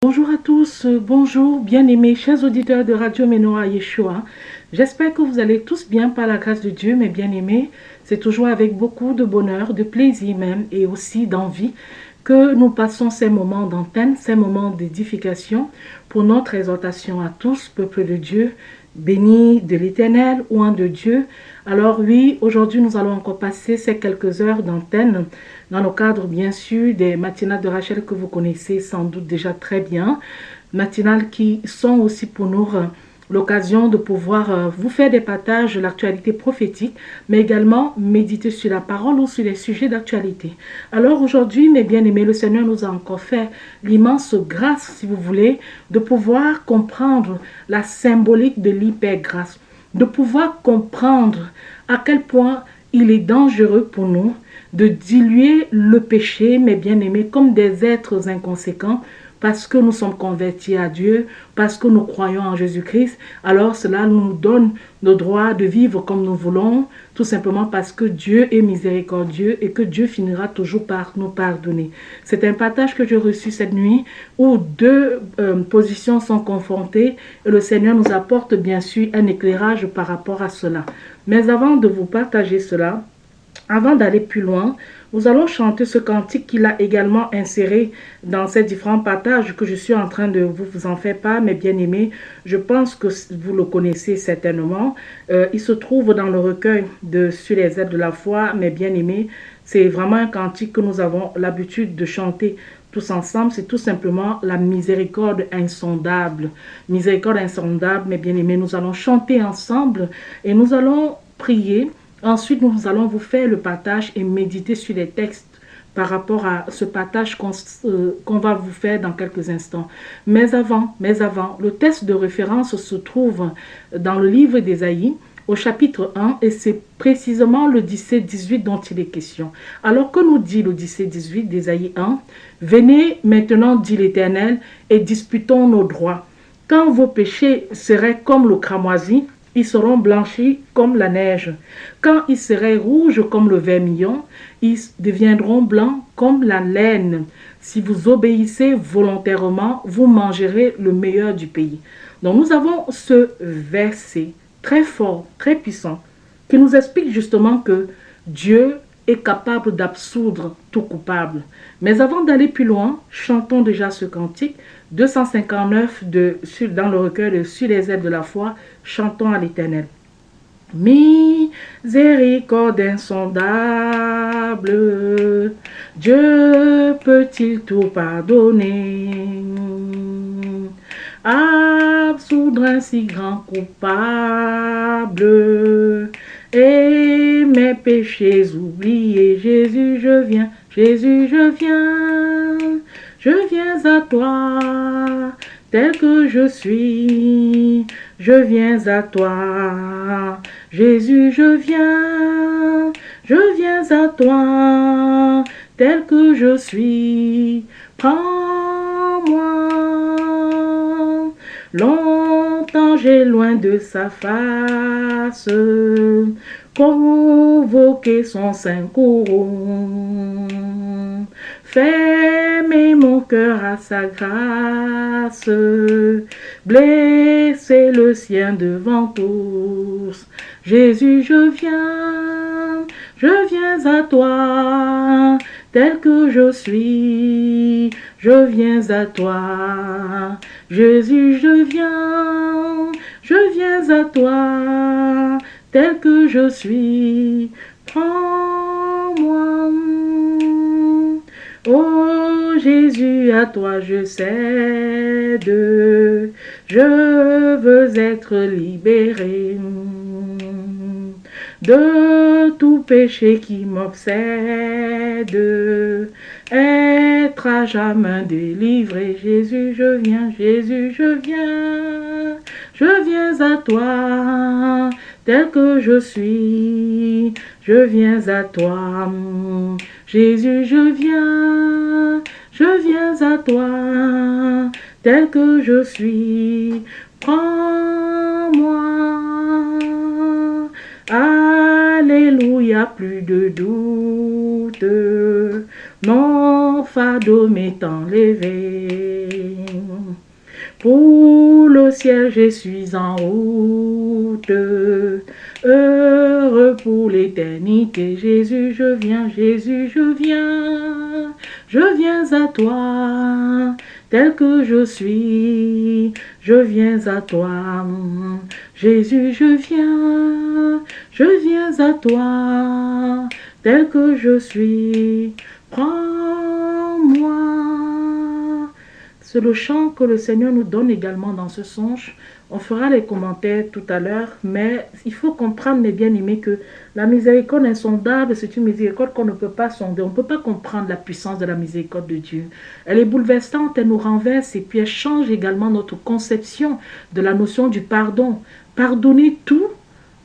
Bonjour à tous, bonjour bien-aimés, chers auditeurs de Radio Menoa Yeshua. J'espère que vous allez tous bien par la grâce de Dieu, mes bien-aimés. C'est toujours avec beaucoup de bonheur, de plaisir même et aussi d'envie que nous passons ces moments d'antenne, ces moments d'édification pour notre exhortation à tous, peuple de Dieu, béni de l'Éternel, oint de Dieu. Alors oui, aujourd'hui nous allons encore passer ces quelques heures d'antenne dans le cadre bien sûr des matinales de Rachel que vous connaissez sans doute déjà très bien, matinales qui sont aussi pour nous l'occasion de pouvoir vous faire des partages de l'actualité prophétique, mais également méditer sur la parole ou sur les sujets d'actualité. Alors aujourd'hui, mes bien-aimés, le Seigneur nous a encore fait l'immense grâce, si vous voulez, de pouvoir comprendre la symbolique de l'hypergrâce, de pouvoir comprendre à quel point il est dangereux pour nous de diluer le péché, mes bien-aimés, comme des êtres inconséquents, parce que nous sommes convertis à Dieu, parce que nous croyons en Jésus-Christ, alors cela nous donne le droit de vivre comme nous voulons, tout simplement parce que Dieu est miséricordieux et que Dieu finira toujours par nous pardonner. C'est un partage que j'ai reçu cette nuit où deux positions sont confrontées et le Seigneur nous apporte bien sûr un éclairage par rapport à cela. Mais avant de vous partager cela, avant d'aller plus loin, nous allons chanter ce cantique qu'il a également inséré dans ces différents partages que je suis en train de vous en faire part, mes bien-aimés. Je pense que vous le connaissez certainement. Il se trouve dans le recueil de Sur les ailes de la foi, mes bien-aimés. C'est vraiment un cantique que nous avons l'habitude de chanter tous ensemble. C'est tout simplement la miséricorde insondable. Miséricorde insondable, mes bien-aimés. Nous allons chanter ensemble et nous allons prier. Ensuite, nous allons vous faire le partage et méditer sur les textes par rapport à ce partage qu'on va vous faire dans quelques instants. Mais avant, le texte de référence se trouve dans le livre d'Ésaïe, au chapitre 1, et c'est précisément le 17-18 dont il est question. Alors que nous dit le 17-18 d'Ésaïe 1, « Venez maintenant, dit l'Éternel, et disputons nos droits. Quand vos péchés seraient comme le cramoisi, ils seront blanchis comme la neige. Quand ils seraient rouges comme le vermillon, ils deviendront blancs comme la laine. Si vous obéissez volontairement, vous mangerez le meilleur du pays. » Donc nous avons ce verset très fort, très puissant, qui nous explique justement que Dieu est capable d'absoudre tout coupable. Mais avant d'aller plus loin, chantons déjà ce cantique 259 dans le recueil de Sur les ailes de la foi, chantons à l'Éternel. Miséricorde insondable, Dieu peut-il tout pardonner? Absoudre un si grand coupable et mes péchés oubliés. Jésus, je viens, Jésus, je viens à toi, tel que je suis, je viens à toi. Jésus, je viens à toi, tel que je suis, prends-moi. Longtemps j'ai loin de sa face, convoqué son saint courroux. Fermez mon cœur à sa grâce, blessez le sien devant tous. Jésus, je viens à toi, tel que je suis, je viens à toi. Jésus, je viens à toi, tel que je suis, prends-moi. Oh Jésus, à toi je cède, je veux être libéré de tout péché qui m'obsède, être à jamais délivré. Jésus, je viens, je viens à toi, tel que je suis, je viens à toi. Jésus, je viens à toi, tel que je suis, prends-moi. Alléluia, plus de doute, mon fardeau m'est enlevé. Pour le ciel, je suis en route. Heureux pour l'éternité. Jésus, je viens, Jésus, je viens. Je viens à toi, tel que je suis. Je viens à toi. Jésus, je viens à toi, tel que je suis. Prends-moi. C'est le chant que le Seigneur nous donne également dans ce songe. On fera les commentaires tout à l'heure, mais il faut comprendre, mes bien-aimés, que la miséricorde insondable, c'est une miséricorde qu'on ne peut pas sonder. On ne peut pas comprendre la puissance de la miséricorde de Dieu. Elle est bouleversante, elle nous renverse et puis elle change également notre conception de la notion du pardon. Pardonner tout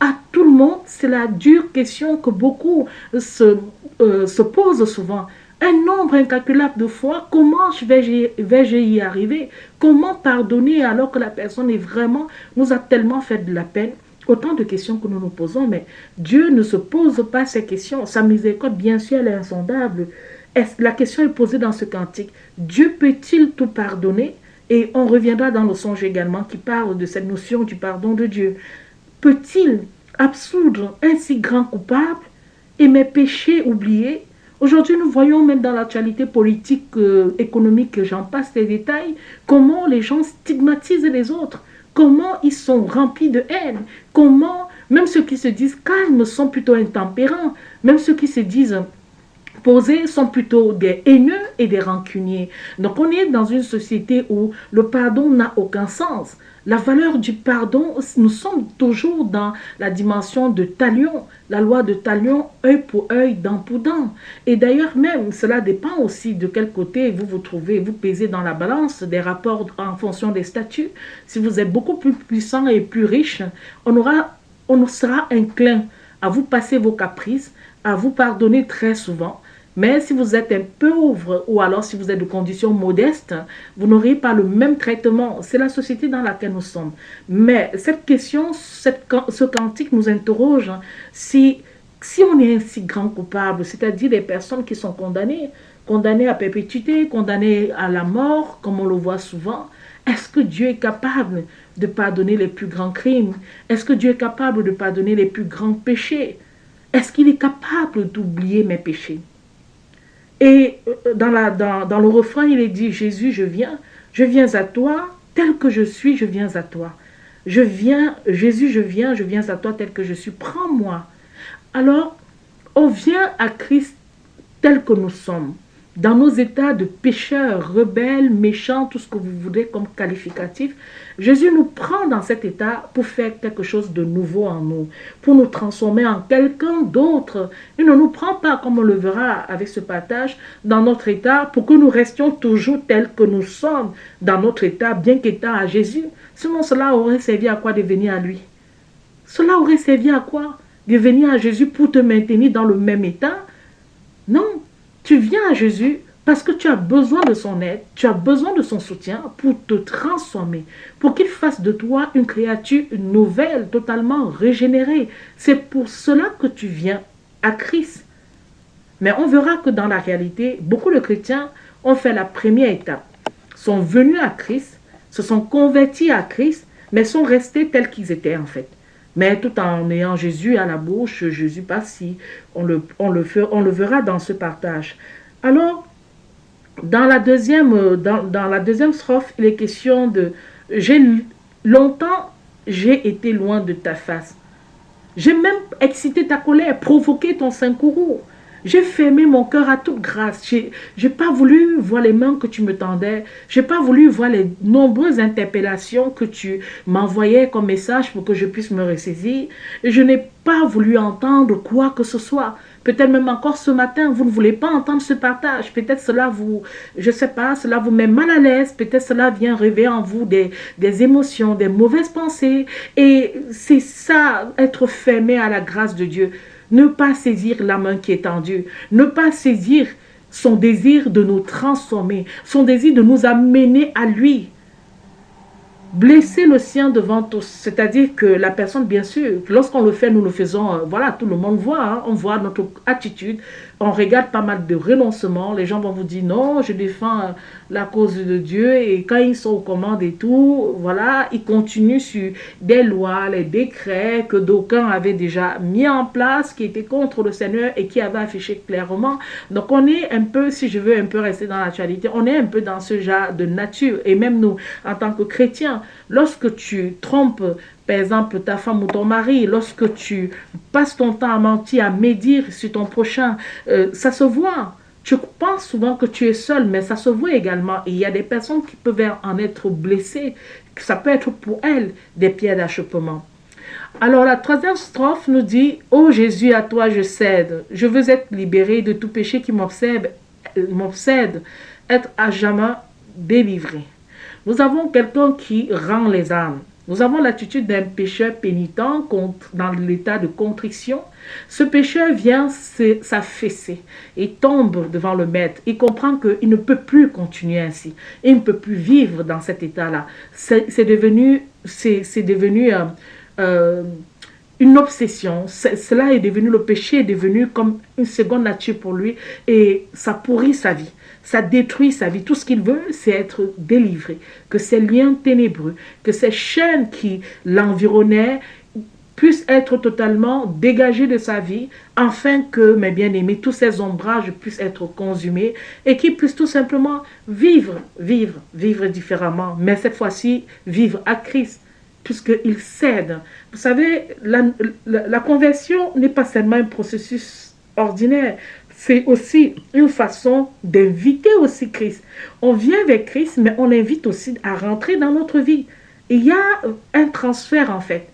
à tout le monde, c'est la dure question que beaucoup se posent souvent. Un nombre incalculable de fois, comment vais-je y arriver? Comment pardonner alors que la personne est vraiment, nous a tellement fait de la peine? Autant de questions que nous nous posons, mais Dieu ne se pose pas ces questions. Sa miséricorde, bien sûr, elle est insondable. La question est posée dans ce cantique. Dieu peut-il tout pardonner? Et on reviendra dans le songe également qui parle de cette notion du pardon de Dieu. Peut-il absoudre un si grand coupable et mes péchés oubliés? Aujourd'hui, nous voyons même dans l'actualité politique, économique, j'en passe les détails, comment les gens stigmatisent les autres, comment ils sont remplis de haine, comment même ceux qui se disent calmes sont plutôt intempérants, même ceux qui se disent posés sont plutôt des haineux et des rancuniers. Donc on est dans une société où le pardon n'a aucun sens. La valeur du pardon, nous sommes toujours dans la dimension de talion, la loi de talion, œil pour œil, dent pour dent. Et d'ailleurs même, cela dépend aussi de quel côté vous vous trouvez, vous pesez dans la balance des rapports en fonction des statuts. Si vous êtes beaucoup plus puissant et plus riche, on sera inclin à vous passer vos caprices, à vous pardonner très souvent. Mais si vous êtes un peu pauvre ou alors si vous êtes de conditions modestes, vous n'aurez pas le même traitement. C'est la société dans laquelle nous sommes. Mais cette question, ce cantique nous interroge si on est un si grand coupable, c'est-à-dire les personnes qui sont condamnées à perpétuité, condamnées à la mort, comme on le voit souvent, est-ce que Dieu est capable de pardonner les plus grands crimes? Est-ce que Dieu est capable de pardonner les plus grands péchés? Est-ce qu'il est capable d'oublier mes péchés? Et dans le refrain, il est dit, Jésus, je viens à toi, tel que je suis, je viens à toi. Je viens, Jésus, je viens à toi tel que je suis, prends-moi. Alors, on vient à Christ tel que nous sommes, dans nos états de pécheurs, rebelles, méchants, tout ce que vous voulez comme qualificatif. Jésus nous prend dans cet état pour faire quelque chose de nouveau en nous, pour nous transformer en quelqu'un d'autre. Il ne nous prend pas, comme on le verra avec ce partage, dans notre état pour que nous restions toujours tels que nous sommes dans notre état, bien qu'étant à Jésus. Sinon, cela aurait servi à quoi de venir à lui? Cela aurait servi à quoi de venir à Jésus pour te maintenir dans le même état? Non, tu viens à Jésus parce que tu as besoin de son aide, tu as besoin de son soutien pour te transformer, pour qu'il fasse de toi une créature nouvelle, totalement régénérée. C'est pour cela que tu viens à Christ. Mais on verra que dans la réalité, beaucoup de chrétiens ont fait la première étape, sont venus à Christ, se sont convertis à Christ, mais sont restés tels qu'ils étaient en fait. Mais tout en ayant Jésus à la bouche, Jésus par-ci, on le verra dans ce partage. Alors, dans la deuxième strophe, il est question de longtemps j'ai été loin de ta face. J'ai même excité ta colère, provoqué ton Saint-Courroux. J'ai fermé mon cœur à toute grâce. J'ai pas voulu voir les mains que tu me tendais. J'ai pas voulu voir les nombreuses interpellations que tu m'envoyais comme message pour que je puisse me ressaisir. Et je n'ai pas voulu entendre quoi que ce soit. Peut-être même encore ce matin, vous ne voulez pas entendre ce partage. Peut-être cela vous, je sais pas, cela vous met mal à l'aise. Peut-être cela vient réveiller en vous des émotions, des mauvaises pensées. Et c'est ça, être fermé à la grâce de Dieu. Ne pas saisir la main qui est tendue. Ne pas saisir son désir de nous transformer. Son désir de nous amener à lui. Blesser le sien devant tous. C'est-à-dire que la personne, bien sûr, lorsqu'on le fait, nous le faisons, voilà, tout le monde voit. Hein, on voit notre attitude. on regarde pas mal de renoncements. Les gens vont vous dire non, je défends la cause de Dieu. Et quand ils sont aux commandes et tout, voilà, ils continuent sur des lois, les décrets que d'aucuns avaient déjà mis en place, qui étaient contre le Seigneur et qui avaient affiché clairement. Donc on est un peu, si je veux un peu rester dans l'actualité, on est un peu dans ce genre de nature. Et même nous, en tant que chrétiens, lorsque tu trompes, par exemple, ta femme ou ton mari, lorsque tu passes ton temps à mentir, à médire sur ton prochain, ça se voit. Tu penses souvent que tu es seul, mais ça se voit également. Et il y a des personnes qui peuvent en être blessées. Ça peut être pour elles des pierres d'achoppement. Alors la troisième strophe nous dit « Ô Jésus, à toi je cède. Je veux être libéré de tout péché qui m'obsède, être à jamais délivré. » Nous avons quelqu'un qui rend les âmes. Nous avons l'attitude d'un pécheur pénitent dans l'état de contrition. Ce pécheur vient s'affaisser et tombe devant le maître. Il comprend qu'il ne peut plus continuer ainsi. Il ne peut plus vivre dans cet état-là. C'est devenu une obsession. Cela est devenu, le péché est devenu comme une seconde nature pour lui et ça pourrit sa vie. Ça détruit sa vie. Tout ce qu'il veut, c'est être délivré. Que ces liens ténébreux, que ces chaînes qui l'environnaient puissent être totalement dégagés de sa vie, afin que, mes bien-aimés, tous ces ombrages puissent être consumés et qu'il puisse tout simplement vivre différemment. Mais cette fois-ci, vivre à Christ, puisqu'il cède. Vous savez, la conversion n'est pas seulement un processus ordinaire, c'est aussi une façon d'inviter aussi Christ. On vient avec Christ, mais on l'invite aussi à rentrer dans notre vie. Il y a un transfert en fait.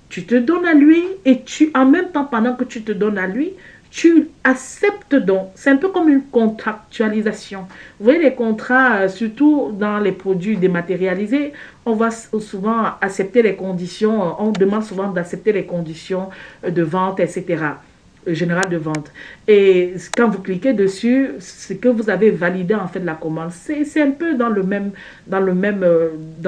Tu te donnes à lui et en même temps, pendant que tu te donnes à lui, tu acceptes donc. C'est un peu comme une contractualisation. Vous voyez les contrats, surtout dans les produits dématérialisés, on va souvent accepter les conditions, on demande souvent d'accepter les conditions de vente, etc. Général de vente. Et quand vous cliquez dessus, c'est que vous avez validé en fait la commande. C'est un peu dans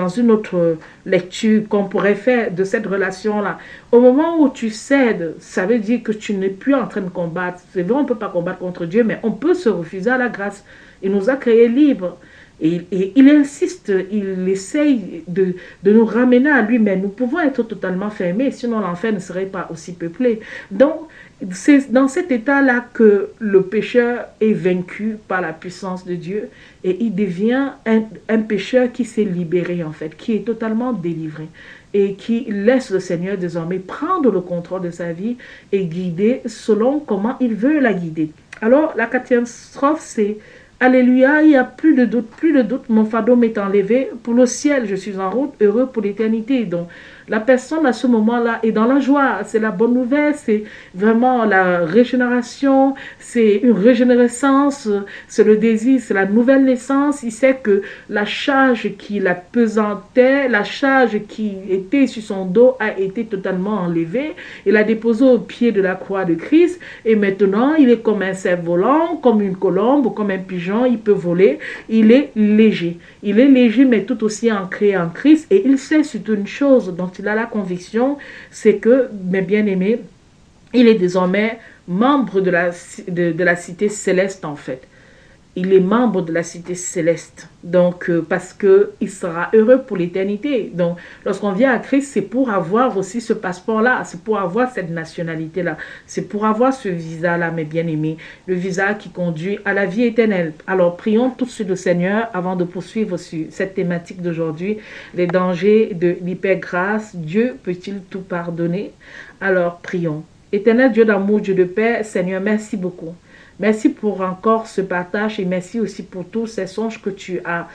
une autre lecture qu'on pourrait faire de cette relation-là. Au moment où tu cèdes, ça veut dire que tu n'es plus en train de combattre. C'est vrai, on ne peut pas combattre contre Dieu, mais on peut se refuser à la grâce. Il nous a créés libres. Et il insiste, il essaye de nous ramener à lui, mais nous pouvons être totalement fermés, sinon l'enfer ne serait pas aussi peuplé. Donc, c'est dans cet état-là que le pécheur est vaincu par la puissance de Dieu et il devient un pécheur qui s'est libéré en fait, qui est totalement délivré et qui laisse le Seigneur désormais prendre le contrôle de sa vie et guider selon comment il veut la guider. Alors, la quatrième strophe, c'est Alléluia, il n'y a plus de doute, mon fardeau m'est enlevé. Pour le ciel, je suis en route, heureux pour l'éternité. Donc, la personne à ce moment-là est dans la joie. C'est la bonne nouvelle, c'est vraiment la régénération, c'est une régénérescence, c'est le désir, c'est la nouvelle naissance. Il sait que la charge qui la pesantait, la charge qui était sur son dos a été totalement enlevée. Il l'a déposée au pied de la croix de Christ et maintenant, il est comme un cerf-volant, comme une colombe, comme un pigeon, il peut voler. Il est léger. Il est léger, mais tout aussi ancré en Christ. Et il sait surtout une chose dont il a la conviction, c'est que, mes bien-aimés, il est désormais membre de la cité céleste en fait. Il est membre de la cité céleste. Donc, parce qu'il sera heureux pour l'éternité. Donc, lorsqu'on vient à Christ, c'est pour avoir aussi ce passeport-là. C'est pour avoir cette nationalité-là. C'est pour avoir ce visa-là, mes bien-aimés. Le visa qui conduit à la vie éternelle. Alors, prions tout de suite le Seigneur avant de poursuivre sur cette thématique d'aujourd'hui. Les dangers de l'hypergrâce. Dieu peut-il tout pardonner? Alors, prions. Éternel Dieu d'amour, Dieu de paix, Seigneur, merci beaucoup. Merci pour encore ce partage et merci aussi pour tous ces songes que tu as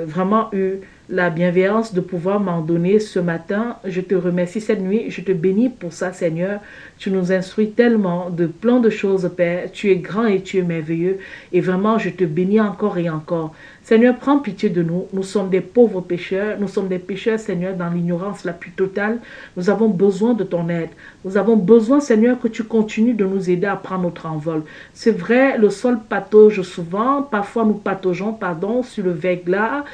vraiment eu la bienveillance de pouvoir m'en donner ce matin. Je te remercie cette nuit, je te bénis pour ça, Seigneur. Tu nous instruis tellement de plein de choses, Père. Tu es grand et tu es merveilleux et vraiment, je te bénis encore et encore. Seigneur, prends pitié de nous. Nous sommes des pauvres pécheurs. Nous sommes des pécheurs, Seigneur, dans l'ignorance la plus totale. Nous avons besoin de ton aide. Nous avons besoin, Seigneur, que tu continues de nous aider à prendre notre envol. C'est vrai, le sol patauge souvent. Parfois, nous pataugeons, sur le verglas là,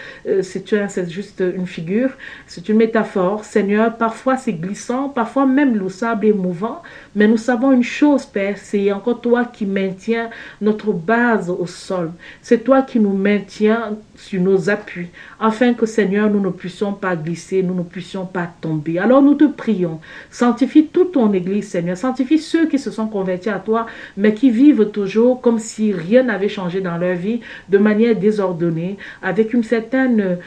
c'est juste une figure, c'est une métaphore. Seigneur, parfois c'est glissant, parfois même le sable est mouvant, mais nous savons une chose, Père, c'est encore toi qui maintiens notre base au sol. C'est toi qui nous maintiens sur nos appuis, afin que, Seigneur, nous ne puissions pas glisser, nous ne puissions pas tomber. Alors nous te prions, sanctifie toute ton Église, Seigneur, sanctifie ceux qui se sont convertis à toi, mais qui vivent toujours comme si rien n'avait changé dans leur vie, de manière désordonnée, avec une certaine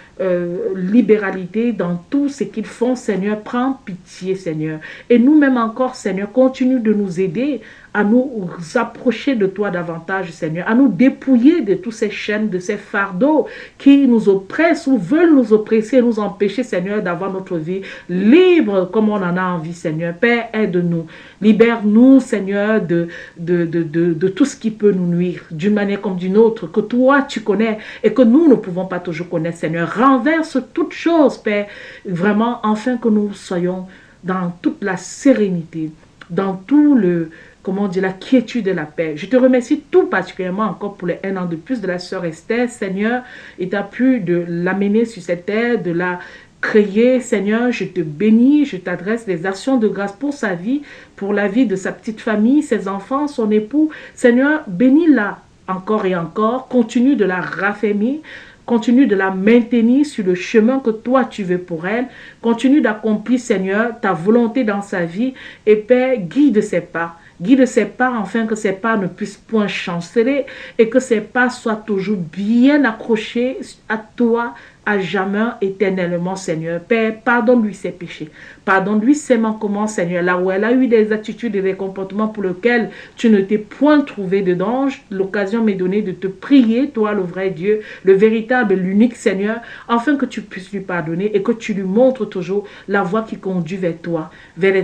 libéralité dans tout ce qu'ils font, Seigneur. Prends pitié, Seigneur. Et nous-mêmes encore, Seigneur, continue de nous aider à nous approcher de toi davantage, Seigneur, à nous dépouiller de toutes ces chaînes, de ces fardeaux qui nous oppressent ou veulent nous oppresser et nous empêcher, Seigneur, d'avoir notre vie libre comme on en a envie, Seigneur. Père, aide-nous. Libère-nous, Seigneur, de tout ce qui peut nous nuire, d'une manière comme d'une autre, que toi, tu connais et que nous ne pouvons pas toujours connaître, Seigneur. Renverse toutes choses, Père, vraiment, afin que nous soyons dans toute la sérénité, dans tout le, comment dire, la quiétude et la paix. Je te remercie tout particulièrement encore pour les 1 an de plus de la sœur Esther, Seigneur, et tu as pu de l'amener sur cette terre, de la créer, Seigneur. Je te bénis, je t'adresse des actions de grâce pour sa vie, pour la vie de sa petite famille, ses enfants, son époux. Seigneur, bénis-la encore et encore, continue de la raffermir, continue de la maintenir sur le chemin que toi tu veux pour elle. Continue d'accomplir, Seigneur, ta volonté dans sa vie. Et Père, guide ses pas. Guide ses pas afin que ses pas ne puissent point chanceler et que ses pas soient toujours bien accrochés à toi, à jamais, éternellement, Seigneur. Père, pardonne-lui ses péchés. Pardonne-lui ses manquements, Seigneur. Là où elle a eu des attitudes et des comportements pour lesquels tu ne t'es point trouvé dedans, l'occasion m'est donnée de te prier, toi, le vrai Dieu, le véritable, l'unique Seigneur, afin que tu puisses lui pardonner et que tu lui montres toujours la voie qui conduit vers toi, vers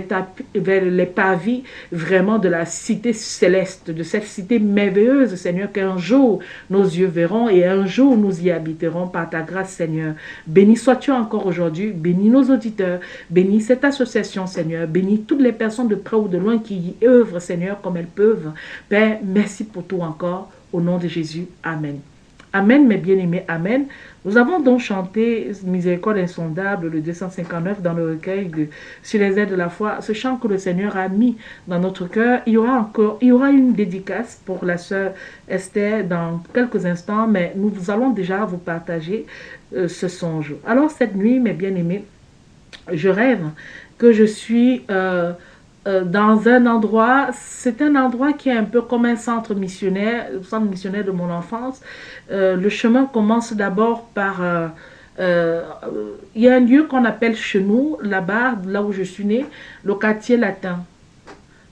les pavis vraiment de la cité céleste, de cette cité merveilleuse, Seigneur, qu'un jour nos yeux verront et un jour nous y habiterons par ta grâce, Seigneur. Béni sois-tu encore aujourd'hui, bénis nos auditeurs, bénis cette association, Seigneur, bénis toutes les personnes de près ou de loin qui y œuvrent, Seigneur, comme elles peuvent. Père, merci pour tout encore, au nom de Jésus, Amen. Amen, mes bien-aimés, Amen. Nous avons donc chanté Miséricorde insondable, le 259, dans le recueil de Sur les ailes de la foi. Ce chant que le Seigneur a mis dans notre cœur. Il y aura une dédicace pour la sœur Esther dans quelques instants, mais nous allons déjà vous partager ce songe. Alors, cette nuit, mes bien-aimés, je rêve que je suis dans un endroit, c'est un endroit qui est un peu comme un centre missionnaire, le centre missionnaire de mon enfance. Le chemin commence d'abord par... il y a un lieu qu'on appelle chez nous, là-bas, là où je suis née, le quartier latin.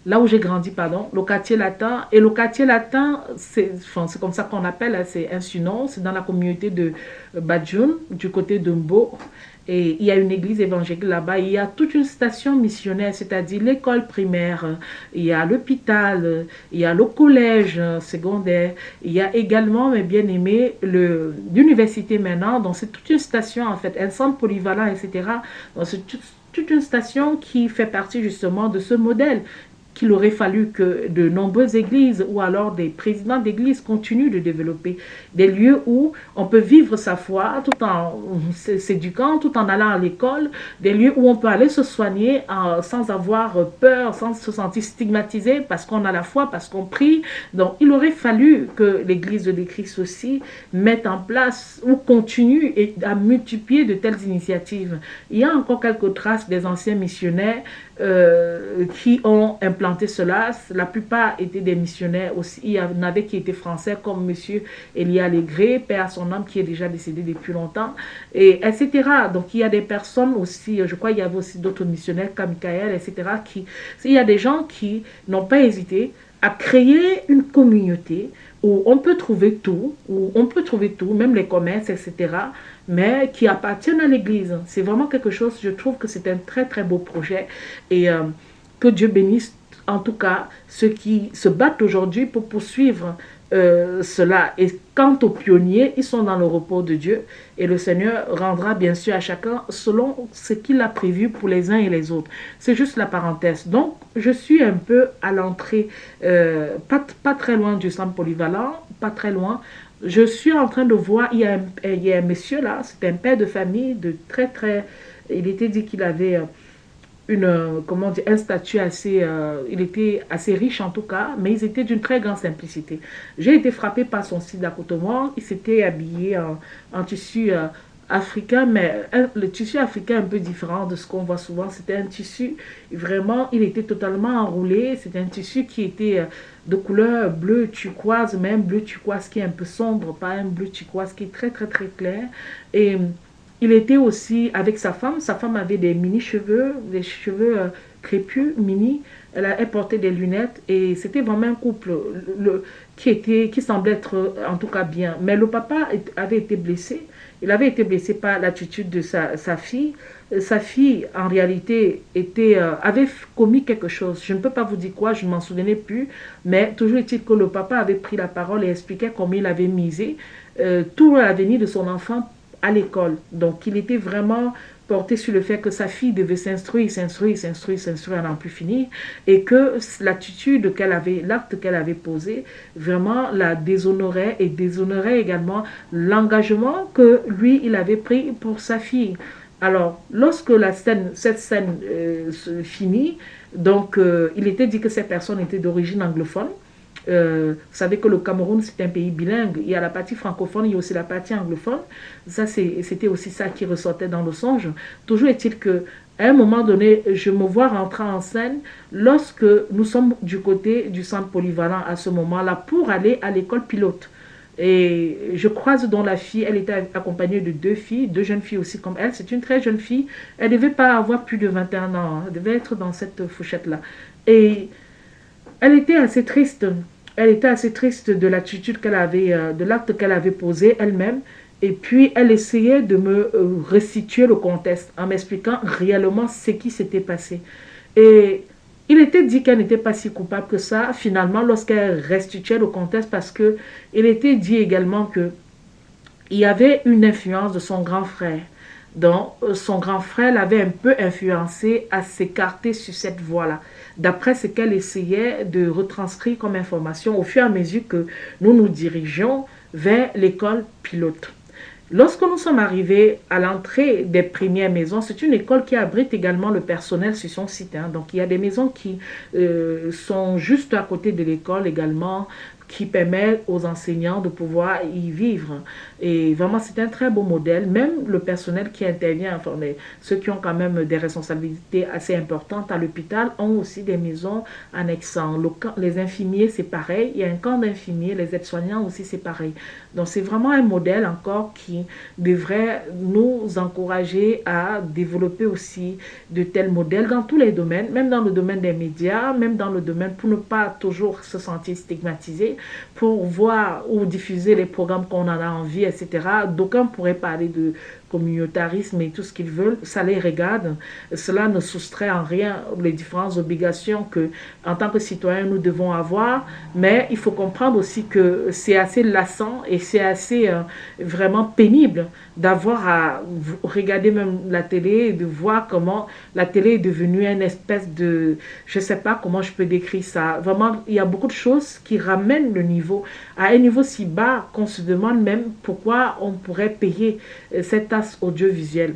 Là où j'ai grandi, pardon, le quartier latin. Et le quartier latin, c'est comme ça qu'on appelle, c'est un surnom, c'est dans la communauté de Badjoun, du côté de Mbo. Et il y a une église évangélique là-bas. Il y a toute une station missionnaire, c'est-à-dire l'école primaire, il y a l'hôpital, il y a le collège secondaire. Il y a également, mes bien-aimés, l'université maintenant. Donc, c'est toute une station, en fait, un centre polyvalent, etc. Donc, c'est toute une station qui fait partie justement de ce modèle qu'il aurait fallu que de nombreuses églises ou alors des présidents d'églises continuent de développer des lieux où on peut vivre sa foi tout en s'éduquant, tout en allant à l'école, des lieux où on peut aller se soigner sans avoir peur, sans se sentir stigmatisé parce qu'on a la foi, parce qu'on prie. Donc, il aurait fallu que l'église de Christ aussi mette en place ou continue à multiplier de telles initiatives. Il y a encore quelques traces des anciens missionnaires qui ont implanté cela. La plupart étaient des missionnaires aussi. Il y en avait qui étaient français, comme monsieur Elia Légré, père à son âme, qui est déjà décédé depuis longtemps, et etc. Donc il y a des personnes aussi, je crois il y avait aussi d'autres missionnaires comme Michael, etc. Il y a des gens qui n'ont pas hésité à créer une communauté où on peut trouver tout, même les commerces, etc., mais qui appartiennent à l'Église. C'est vraiment quelque chose, je trouve que c'est un très très beau projet et que Dieu bénisse en tout cas ceux qui se battent aujourd'hui pour poursuivre cela. Et quant aux pionniers, ils sont dans le repos de Dieu et le Seigneur rendra bien sûr à chacun selon ce qu'il a prévu pour les uns et les autres. C'est juste la parenthèse. Donc, je suis un peu à l'entrée, pas très loin du centre polyvalent, pas très loin. je suis en train de voir, il y a un monsieur là, c'est un père de famille, de très, il était dit qu'il avait comment dire, un statut assez, il était assez riche en tout cas, mais ils étaient d'une très grande simplicité. J'ai été frappée par son style d'accoutrement. Il s'était habillé en tissu africain, mais le tissu africain un peu différent de ce qu'on voit souvent. C'était un tissu, vraiment, il était totalement enroulé. C'était un tissu qui était de couleur bleu turquoise, même bleu turquoise qui est un peu sombre, pas un bleu turquoise qui est très clair. Et il était aussi avec sa femme. Sa femme avait des mini-cheveux, des cheveux crépus, mini. Elle portait des lunettes et c'était vraiment un couple qui semblait être en tout cas bien. Mais le papa avait été blessé. Il avait été blessé par l'attitude de sa fille. Sa fille, en réalité, avait commis quelque chose. Je ne peux pas vous dire quoi, je ne m'en souvenais plus. Mais toujours est-il que le papa avait pris la parole et expliquait comment il avait misé tout l'avenir de son enfant à l'école. Donc, il était vraiment porté sur le fait que sa fille devait s'instruire à n'en plus finir et que l'attitude qu'elle avait, l'acte qu'elle avait posé, vraiment la déshonorait et déshonorait également l'engagement que lui, il avait pris pour sa fille. Alors, lorsque cette scène se finit, donc il était dit que ces personnes étaient d'origine anglophone. Vous savez que le Cameroun, c'est un pays bilingue. Il y a la partie francophone, il y a aussi la partie anglophone. Ça, c'était aussi ça qui ressortait dans le songe. Toujours est-il que à un moment donné, je me vois rentrer en scène lorsque nous sommes du côté du centre polyvalent à ce moment-là pour aller à l'école pilote. Et je croise dont la fille, elle était accompagnée de deux filles, deux jeunes filles aussi comme elle. C'est une très jeune fille. Elle ne devait pas avoir plus de 21 ans. Elle devait être dans cette fourchette-là. Et elle était assez triste. Elle était assez triste de l'attitude qu'elle avait, de l'acte qu'elle avait posé elle-même. Et puis, elle essayait de me restituer le contexte en m'expliquant réellement ce qui s'était passé. Et il était dit qu'elle n'était pas si coupable que ça, finalement, lorsqu'elle restituait le contexte, parce que il était dit également que il y avait une influence de son grand frère. Donc, son grand frère l'avait un peu influencé à s'écarter sur cette voie-là. D'après ce qu'elle essayait de retranscrire comme information au fur et à mesure que nous nous dirigeons vers l'école pilote. Lorsque nous sommes arrivés à l'entrée des premières maisons, c'est une école qui abrite également le personnel sur son site. Hein. Donc, il y a des maisons qui sont juste à côté de l'école également, qui permettent aux enseignants de pouvoir y vivre. Et vraiment, c'est un très beau modèle. Même le personnel qui intervient, enfin, ceux qui ont quand même des responsabilités assez importantes à l'hôpital, ont aussi des maisons annexant. Les infirmiers, c'est pareil. Il y a un camp d'infirmiers. Les aides-soignants aussi, c'est pareil. Donc, c'est vraiment un modèle encore qui devrait nous encourager à développer aussi de tels modèles dans tous les domaines, même dans le domaine des médias, même dans le domaine pour ne pas toujours se sentir stigmatisé, pour voir ou diffuser les programmes qu'on en a envie, etc. D'aucuns pourraient parler de communautarisme et tout ce qu'ils veulent, ça les regarde. Cela ne soustrait en rien les différentes obligations que, en tant que citoyens, nous devons avoir, mais il faut comprendre aussi que c'est assez lassant et c'est assez vraiment pénible d'avoir à regarder même la télé et de voir comment la télé est devenue une espèce de, je ne sais pas comment je peux décrire ça. Vraiment, il y a beaucoup de choses qui ramènent le niveau à un niveau si bas qu'on se demande même pourquoi on pourrait payer cette tasse audiovisuelle.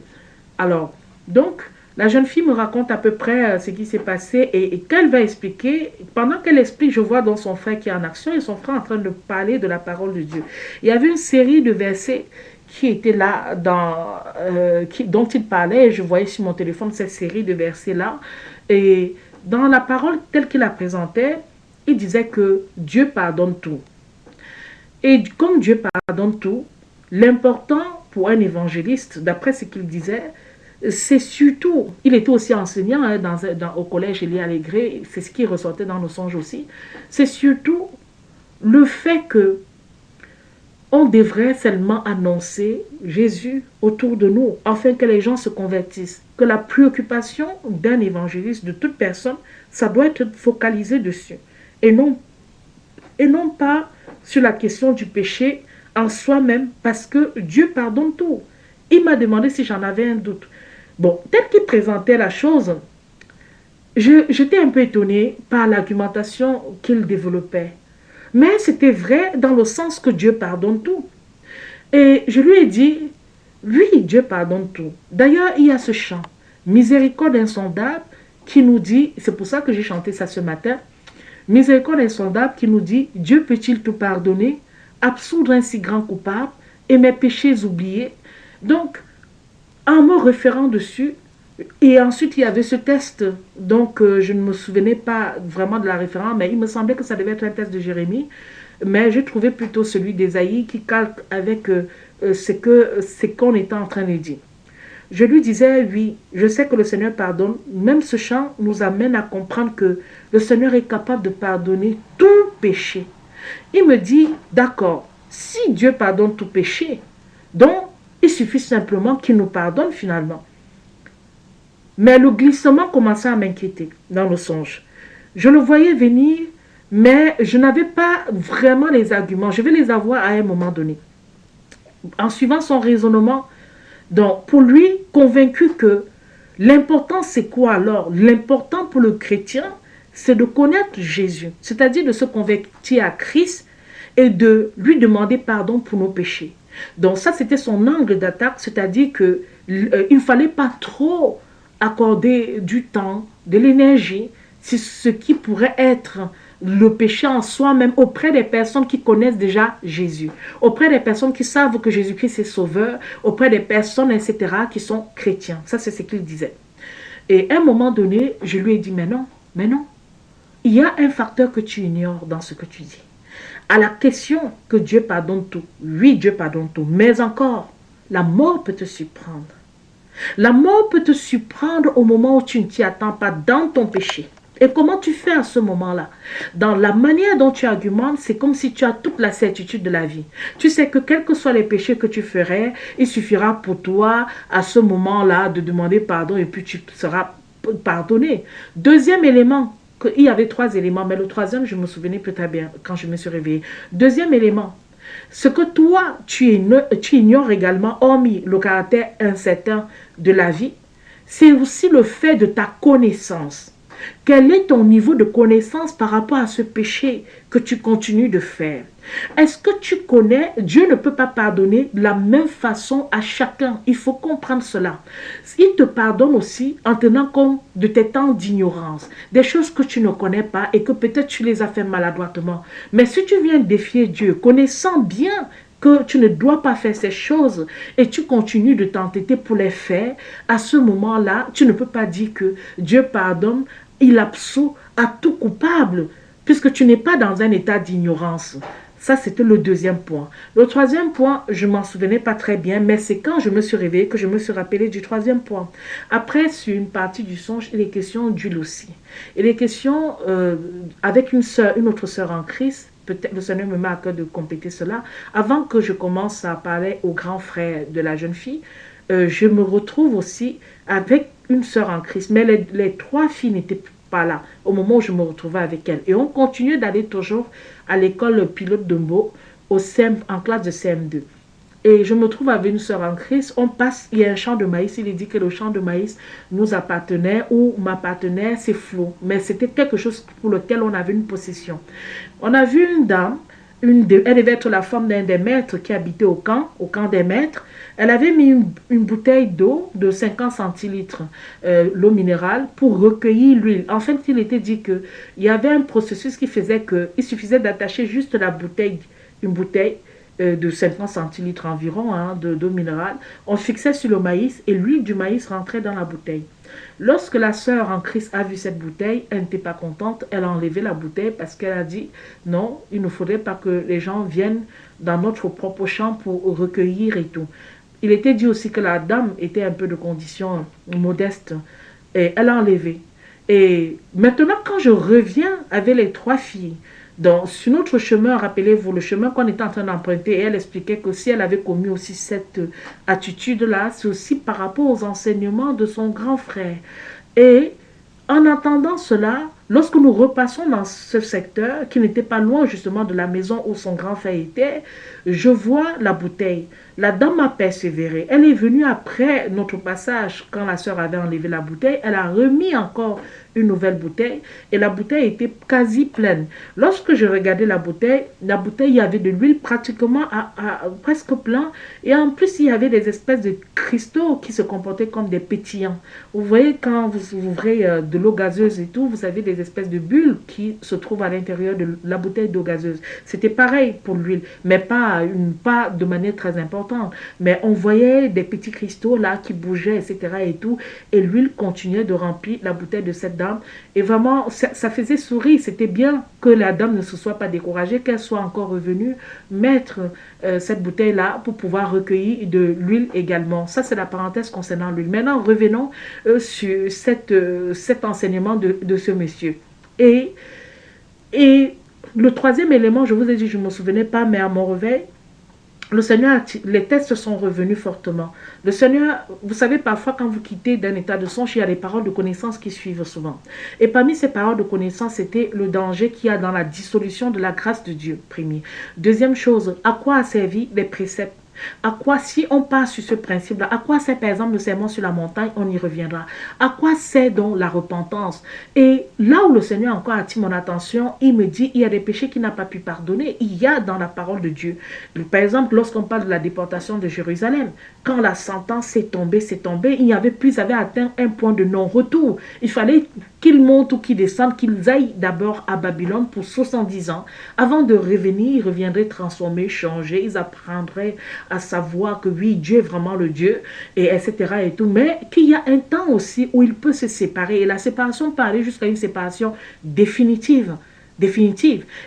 Alors, donc, la jeune fille me raconte à peu près ce qui s'est passé et qu'elle va expliquer, pendant qu'elle explique, je vois dans son frère qui est en action et son frère en train de parler de la parole de Dieu. Il y avait une série de versets qui étaient là, dont il parlait, et je voyais sur mon téléphone cette série de versets-là. Et dans la parole telle qu'il la présentait, il disait que Dieu pardonne tout. Et comme Dieu pardonne tout, l'important pour un évangéliste, d'après ce qu'il disait, c'est surtout, il était aussi enseignant hein, au collège Élie Allégré, c'est ce qui ressortait dans nos songes aussi, c'est surtout le fait que on devrait seulement annoncer Jésus autour de nous, afin que les gens se convertissent. Que la préoccupation d'un évangéliste, de toute personne, ça doit être focalisé dessus. Et non, et non pas sur la question du péché en soi-même, parce que Dieu pardonne tout. Il m'a demandé si j'en avais un doute. Bon, tel qu'il présentait la chose, j'étais un peu étonnée par l'argumentation qu'il développait. Mais c'était vrai dans le sens que Dieu pardonne tout. Et je lui ai dit, oui, Dieu pardonne tout. D'ailleurs, il y a ce chant, Miséricorde insondable, qui nous dit, c'est pour ça que j'ai chanté ça ce matin, Miséricorde insondable qui nous dit, Dieu peut-il tout pardonner, absoudre un si grand coupable et mes péchés oubliés. Donc, en me référant dessus, et ensuite il y avait ce test, donc je ne me souvenais pas vraiment de la référence, mais il me semblait que ça devait être un test de Jérémie, mais j'ai trouvé plutôt celui d'Ésaïe qui calque avec ce qu'on était en train de dire. Je lui disais, oui, je sais que le Seigneur pardonne. Même ce chant nous amène à comprendre que le Seigneur est capable de pardonner tout péché. Il me dit, d'accord, si Dieu pardonne tout péché, donc il suffit simplement qu'il nous pardonne finalement. Mais le glissement commençait à m'inquiéter dans le songe. Je le voyais venir, mais je n'avais pas vraiment les arguments. Je vais les avoir à un moment donné. En suivant son raisonnement, donc, pour lui, convaincu que l'important, c'est quoi alors? L'important pour le chrétien, c'est de connaître Jésus, c'est-à-dire de se convertir à Christ et de lui demander pardon pour nos péchés. Donc ça, c'était son angle d'attaque, c'est-à-dire qu'il ne fallait pas trop accorder du temps, de l'énergie, c'est ce qui pourrait être le péché en soi-même auprès des personnes qui connaissent déjà Jésus, auprès des personnes qui savent que Jésus-Christ est sauveur, auprès des personnes, etc., qui sont chrétiens. Ça, c'est ce qu'il disait. Et à un moment donné, je lui ai dit, mais non, il y a un facteur que tu ignores dans ce que tu dis. À la question que Dieu pardonne tout, oui, Dieu pardonne tout, mais encore, la mort peut te surprendre. La mort peut te surprendre au moment où tu ne t'y attends pas dans ton péché. Et comment tu fais à ce moment-là? Dans la manière dont tu argumentes, c'est comme si tu as toute la certitude de la vie. Tu sais que quels que soient les péchés que tu ferais, il suffira pour toi à ce moment-là de demander pardon et puis tu seras pardonné. Deuxième élément, il y avait trois éléments, mais le troisième, je me souvenais plus très bien quand je me suis réveillée. Deuxième élément, ce que toi, tu ignores également, hormis le caractère incertain de la vie, c'est aussi le fait de ta connaissance. Quel est ton niveau de connaissance par rapport à ce péché que tu continues de faire? Est-ce que tu connais, Dieu ne peut pas pardonner de la même façon à chacun. Il faut comprendre cela. Il te pardonne aussi en tenant compte de tes temps d'ignorance, des choses que tu ne connais pas et que peut-être tu les as fait maladroitement. Mais si tu viens défier Dieu, connaissant bien que tu ne dois pas faire ces choses et tu continues de t'entêter pour les faire, à ce moment-là, tu ne peux pas dire que Dieu pardonne, il absout à tout coupable, puisque tu n'es pas dans un état d'ignorance. Ça, c'était le deuxième point. Le troisième point, je ne m'en souvenais pas très bien, mais c'est quand je me suis réveillée que je me suis rappelé du troisième point. Après, sur une partie du songe, il est question d'huile aussi. Il est question, avec une autre sœur en Christ, peut-être le Seigneur me met à cœur de compléter cela. Avant que je commence à parler au grand frère de la jeune fille, je me retrouve aussi avec une sœur en Christ. Mais les trois filles n'étaient pas là au moment où je me retrouvais avec elle. Et on continuait d'aller toujours à l'école pilote de Meaux en classe de CM2. Et je me trouve avec une sœur en Christ, on passe, il y a un champ de maïs, il est dit que le champ de maïs nous appartenait ou m'appartenait, c'est flou. Mais c'était quelque chose pour lequel on avait une possession. On a vu une dame, elle devait être la femme d'un des maîtres qui habitait au camp des maîtres. Elle avait mis une bouteille d'eau de 50 centilitres, l'eau minérale, pour recueillir l'huile. En fait, il était dit qu'il y avait un processus qui faisait qu'il suffisait d'attacher juste une bouteille de 50 centilitres environ d'eau minérale. On fixait sur le maïs et l'huile du maïs rentrait dans la bouteille. Lorsque la sœur en Christ a vu cette bouteille, elle n'était pas contente, elle a enlevé la bouteille parce qu'elle a dit non, il ne faudrait pas que les gens viennent dans notre propre champ pour recueillir et tout. Il était dit aussi que la dame était un peu de condition modeste et elle a enlevé. Et maintenant, quand je reviens avec les trois filles, sur notre chemin, rappelez-vous, le chemin qu'on était en train d'emprunter, et elle expliquait que si elle avait commis aussi cette attitude-là, c'est aussi par rapport aux enseignements de son grand frère. Et en entendant cela, Lorsque nous repassons dans ce secteur, qui n'était pas loin justement de la maison où son grand frère était, je vois la bouteille. La dame a persévéré. Elle est venue après notre passage, quand la sœur avait enlevé la bouteille. Elle a remis encore une nouvelle bouteille et la bouteille était quasi pleine. Lorsque je regardais la bouteille, il y avait de l'huile pratiquement presque plein et en plus il y avait des espèces de cristaux qui se comportaient comme des pétillants. Vous voyez quand vous ouvrez de l'eau gazeuse et tout, vous avez des espèces de bulles qui se trouvent à l'intérieur de la bouteille d'eau gazeuse. C'était pareil pour l'huile, mais pas de manière très importante. Mais on voyait des petits cristaux là qui bougeaient, etc. et tout, et l'huile continuait de remplir la bouteille de cette dame. Et vraiment, ça faisait sourire. C'était bien que la dame ne se soit pas découragée, qu'elle soit encore revenue mettre cette bouteille-là pour pouvoir recueillir de l'huile également. Ça, c'est la parenthèse concernant l'huile. Maintenant, revenons sur cet enseignement de ce monsieur. Et le troisième élément, je vous ai dit, je ne me souvenais pas, mais à mon réveil, le Seigneur, les tests sont revenus fortement. Le Seigneur, vous savez, parfois quand vous quittez d'un état de songe, il y a des paroles de connaissance qui suivent souvent. Et parmi ces paroles de connaissance, c'était le danger qu'il y a dans la dissolution de la grâce de Dieu, premier. Deuxième chose, à quoi a servi les préceptes? À quoi, si on part sur ce principe-là, à quoi sert par exemple le sermon sur la montagne? On y reviendra. À quoi sert donc la repentance? Et là où le Seigneur encore attire mon attention, il me dit, il y a des péchés qu'il n'a pas pu pardonner. Il y a dans la parole de Dieu. Par exemple, lorsqu'on parle de la déportation de Jérusalem, quand la sentence s'est tombée, il n'y avait plus, ils avaient atteint un point de non-retour. Il fallait qu'ils montent ou qu'ils descendent, qu'ils aillent d'abord à Babylone pour 70 ans. Avant de revenir, ils reviendraient transformés, changés, ils apprendraient à savoir que oui, Dieu est vraiment le Dieu, et etc. et tout, mais qu'il y a un temps aussi où il peut se séparer, et la séparation peut aller jusqu'à une séparation définitive.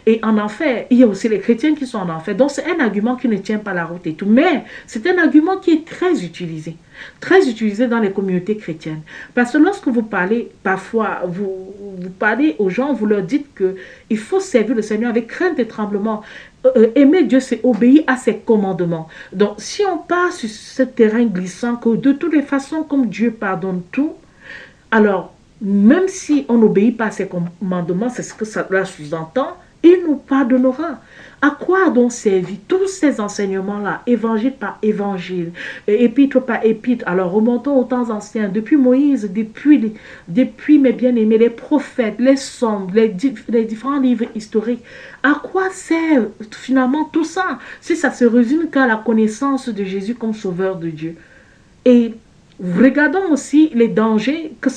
Et en enfer, il y a aussi les chrétiens qui sont en enfer. Donc c'est un argument qui ne tient pas la route et tout. Mais c'est un argument qui est très utilisé dans les communautés chrétiennes. Parce que lorsque vous parlez, parfois, vous parlez aux gens, vous leur dites qu'il faut servir le Seigneur avec crainte et tremblement. Aimer Dieu, c'est obéir à ses commandements. Donc si on part sur ce terrain glissant, que de toutes les façons, comme Dieu pardonne tout, alors même si on n'obéit pas à ses commandements, c'est ce que cela sous-entend, il nous pardonnera. À quoi a donc servi tous ces enseignements-là, évangile par évangile, épître par épître? Alors remontons aux temps anciens, depuis Moïse, depuis mes bien-aimés, les prophètes, les psaumes, les différents livres historiques. À quoi sert finalement tout ça, si ça se résume qu'à la connaissance de Jésus comme sauveur de Dieu? Et regardons aussi les dangers que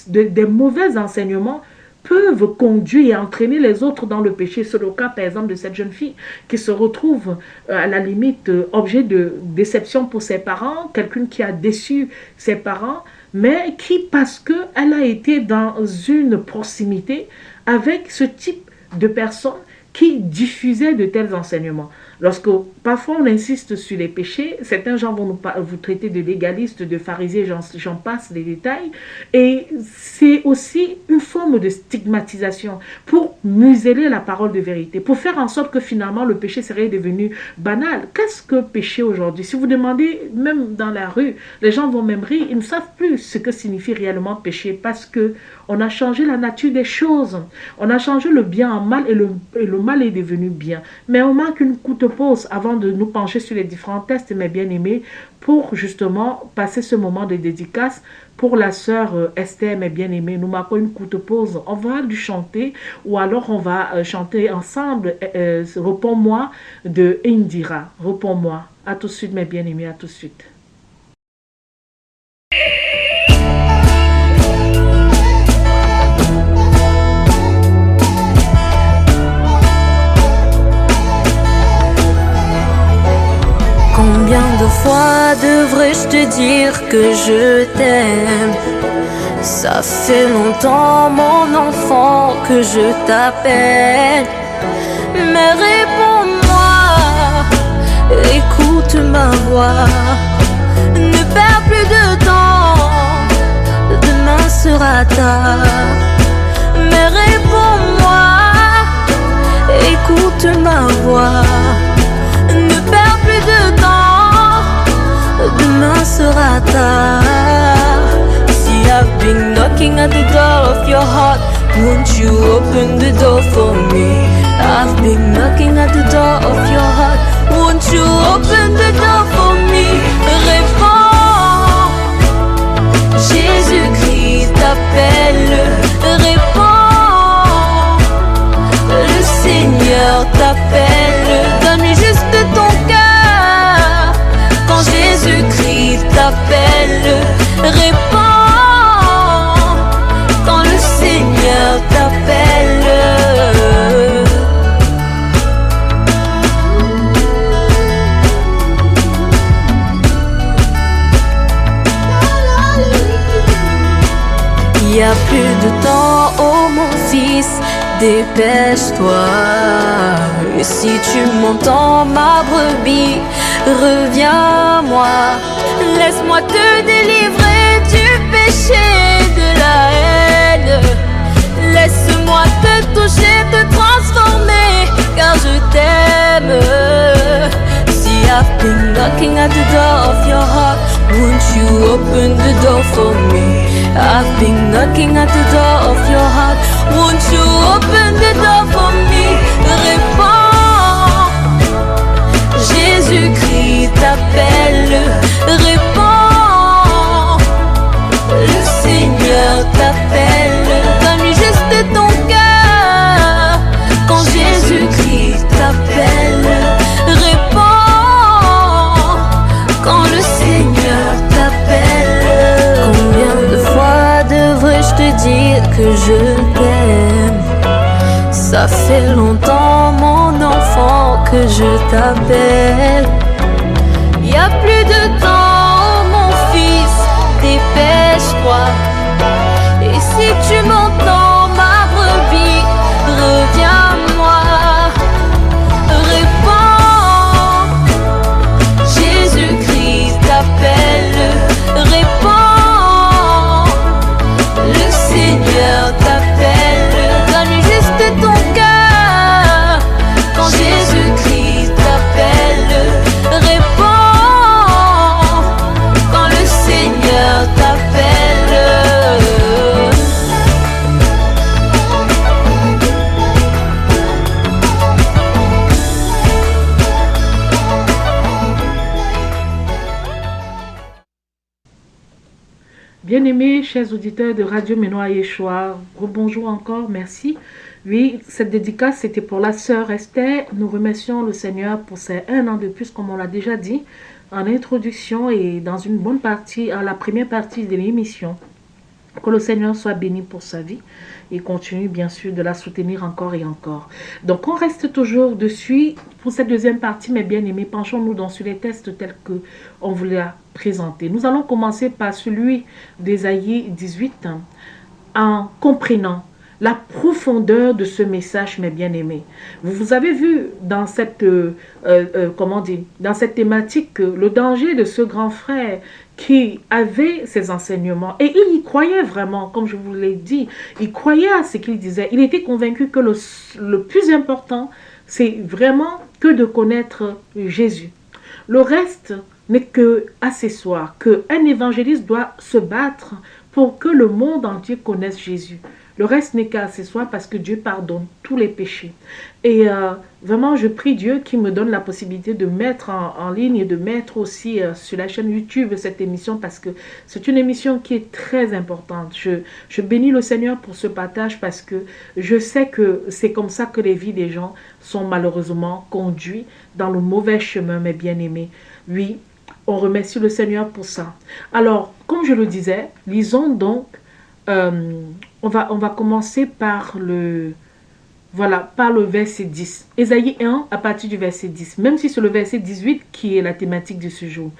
des mauvais enseignements peuvent conduire et entraîner les autres dans le péché. C'est le cas par exemple de cette jeune fille qui se retrouve à la limite objet de déception pour ses parents, quelqu'un qui a déçu ses parents, mais qui, parce qu'elle a été dans une proximité avec ce type de personnes qui diffusaient de tels enseignements. Lorsque parfois on insiste sur les péchés, certains gens vont vous traiter de légalistes, de pharisiens, j'en passe les détails. Et c'est aussi une forme de stigmatisation pour museler la parole de vérité, pour faire en sorte que finalement le péché serait devenu banal. Qu'est-ce que péché aujourd'hui? Si vous demandez, même dans la rue, les gens vont même rire, ils ne savent plus ce que signifie réellement péché parce que on a changé la nature des choses. On a changé le bien en mal et le mal est devenu bien. Mais on marque une courte pause avant de nous pencher sur les différents tests, mes bien-aimés, pour justement passer ce moment de dédicace pour la sœur Esther, mes bien-aimés. Nous marquons une courte pause. On va lui chanter ou alors on va chanter ensemble Réponds-moi de Indira. Réponds-moi. À tout de suite, mes bien-aimés. À tout de suite. Combien de fois devrais-je te dire que je t'aime? Ça fait longtemps, mon enfant, que je t'appelle. Mais réponds-moi, écoute ma voix. Ne perds plus de temps, demain sera tard. Mais réponds-moi, écoute ma voix. Ne perds plus de temps, demain sera tard. See, I've been knocking at the door of your heart, won't you open the door for me? I've been knocking at the door of your heart. Won't you open the door for me? Réponds. Jésus-Christ t'appelle. Réponds. Le Seigneur t'appelle. Donne-lui juste ton cœur. Quand Jésus-Christ t'appelle, réponds. Quand le Seigneur t'appelle. Il y a plus de temps, oh mon fils, dépêche-toi. Et si tu m'entends, ma brebis, reviens-moi. Laisse-moi te délivrer du péché, de la haine. Laisse-moi te toucher, te transformer, car je t'aime. See, I've been knocking at the door of your heart. Won't you open the door for me? I've been knocking at the door of your heart. Won't you open the door for me? Réponds. Jésus-Christ t'appelle. Réponds. Le Seigneur t'appelle. Donne-lui juste ton cœur. Quand Jésus-Christ t'appelle. Réponds. Quand le Seigneur t'appelle. Combien de fois devrais-je te dire que je t'aime? Ça fait longtemps, mon enfant, que je t'appelle. Y a plus de temps, mon fils, dépêche-toi. Et si tu m'entends, ma brebis, reviens-moi. Réponds. Jésus-Christ t'appelle. Réponds. Le Seigneur t'appelle. Donne-lui juste ton cœur. Quand Jésus-Christ t'appelle. Réponds. Quand le Seigneur t'appelle. Bien-aimés, chers auditeurs de Radio Menoa Yeshua, rebonjour encore, merci. Oui, cette dédicace, c'était pour la sœur Esther. Nous remercions le Seigneur pour ces 1 an de plus, comme on l'a déjà dit, en introduction et dans une bonne partie, à la première partie de l'émission. Que le Seigneur soit béni pour sa vie et continue bien sûr de la soutenir encore et encore. Donc on reste toujours dessus pour cette deuxième partie, mes bien-aimés. Penchons-nous donc sur les textes tels que on vous l'a présenté. Nous allons commencer par celui d'Ésaïe 18 en comprenant la profondeur de ce message, mes bien-aimés. Vous avez vu dans cette, dans cette thématique le danger de ce grand frère qui avait ses enseignements. Et il y croyait vraiment, comme je vous l'ai dit, il croyait à ce qu'il disait. Il était convaincu que le plus important, c'est vraiment que de connaître Jésus. Le reste n'est que accessoire, qu'un évangéliste doit se battre pour que le monde entier connaisse Jésus. Le reste n'est qu'accessoire parce que Dieu pardonne tous les péchés. Et vraiment, je prie Dieu qui me donne la possibilité de mettre en ligne et de mettre aussi sur la chaîne YouTube cette émission parce que c'est une émission qui est très importante. Je bénis le Seigneur pour ce partage parce que je sais que c'est comme ça que les vies des gens sont malheureusement conduits dans le mauvais chemin, mes bien-aimés. Oui, on remercie le Seigneur pour ça. Alors, comme je le disais, lisons donc. On va commencer par le verset 10. Ésaïe 1 à partir du verset 10. Même si c'est le verset 18 qui est la thématique de ce jour.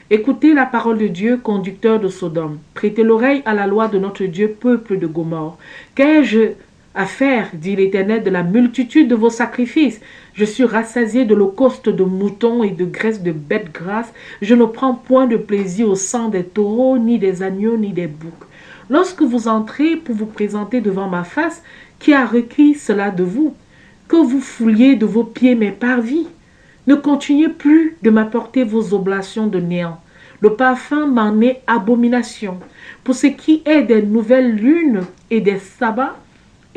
Écoutez la parole de Dieu, conducteur de Sodome. Prêtez l'oreille à la loi de notre Dieu, peuple de Gomorrhe. Qu'ai-je à faire, dit l'Éternel, de la multitude de vos sacrifices? Je suis rassasié de l'holocauste de moutons et de graisse de bêtes grasses. Je ne prends point de plaisir au sang des taureaux, ni des agneaux, ni des boucs. Lorsque vous entrez pour vous présenter devant ma face, qui a requis cela de vous? Que vous fouliez de vos pieds mes parvis. Ne continuez plus de m'apporter vos oblations de néant. Le parfum m'en est abomination. Pour ce qui est des nouvelles lunes et des sabbats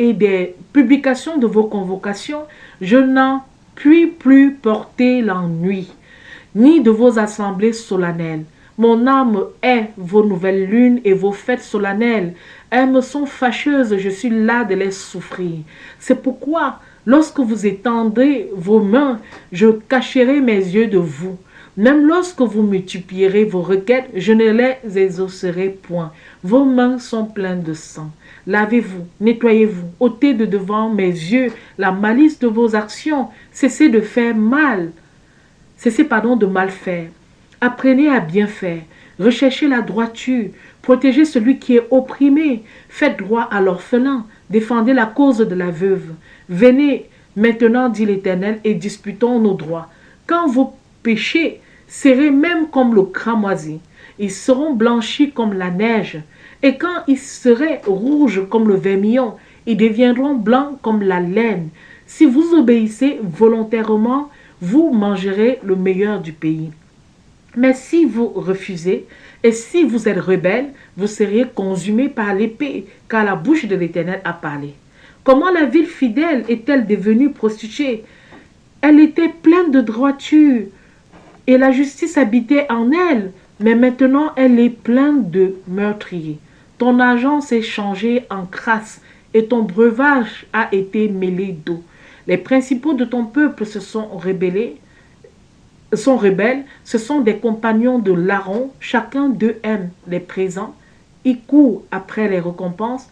et des publications de vos convocations, je n'en puis plus porter l'ennui, ni de vos assemblées solennelles. Mon âme hait vos nouvelles lunes et vos fêtes solennelles. Elles me sont fâcheuses, je suis las de les souffrir. C'est pourquoi, lorsque vous étendrez vos mains, je cacherai mes yeux de vous. Même lorsque vous multiplierez vos requêtes, je ne les exaucerai point. Vos mains sont pleines de sang. Lavez-vous, nettoyez-vous, ôtez de devant mes yeux la malice de vos actions. Cessez de faire mal. Cessez, de mal faire. Apprenez à bien faire. Recherchez la droiture. Protégez celui qui est opprimé. Faites droit à l'orphelin. Défendez la cause de la veuve. Venez maintenant, dit l'Éternel, et disputons nos droits. Quand vos péchés seraient même comme le cramoisi, ils seront blanchis comme la neige. Et quand ils seraient rouges comme le vermillon, ils deviendront blancs comme la laine. Si vous obéissez volontairement, vous mangerez le meilleur du pays. Mais si vous refusez, et si vous êtes rebelle, vous seriez consumés par l'épée, car la bouche de l'Éternel a parlé. Comment la ville fidèle est-elle devenue prostituée? Elle était pleine de droiture, et la justice habitait en elle, mais maintenant elle est pleine de meurtriers. Ton argent s'est changé en crasse, et ton breuvage a été mêlé d'eau. Les principaux de ton peuple sont rebelles, ce sont des compagnons de larron, chacun d'eux aime les présents, ils courent après les récompenses,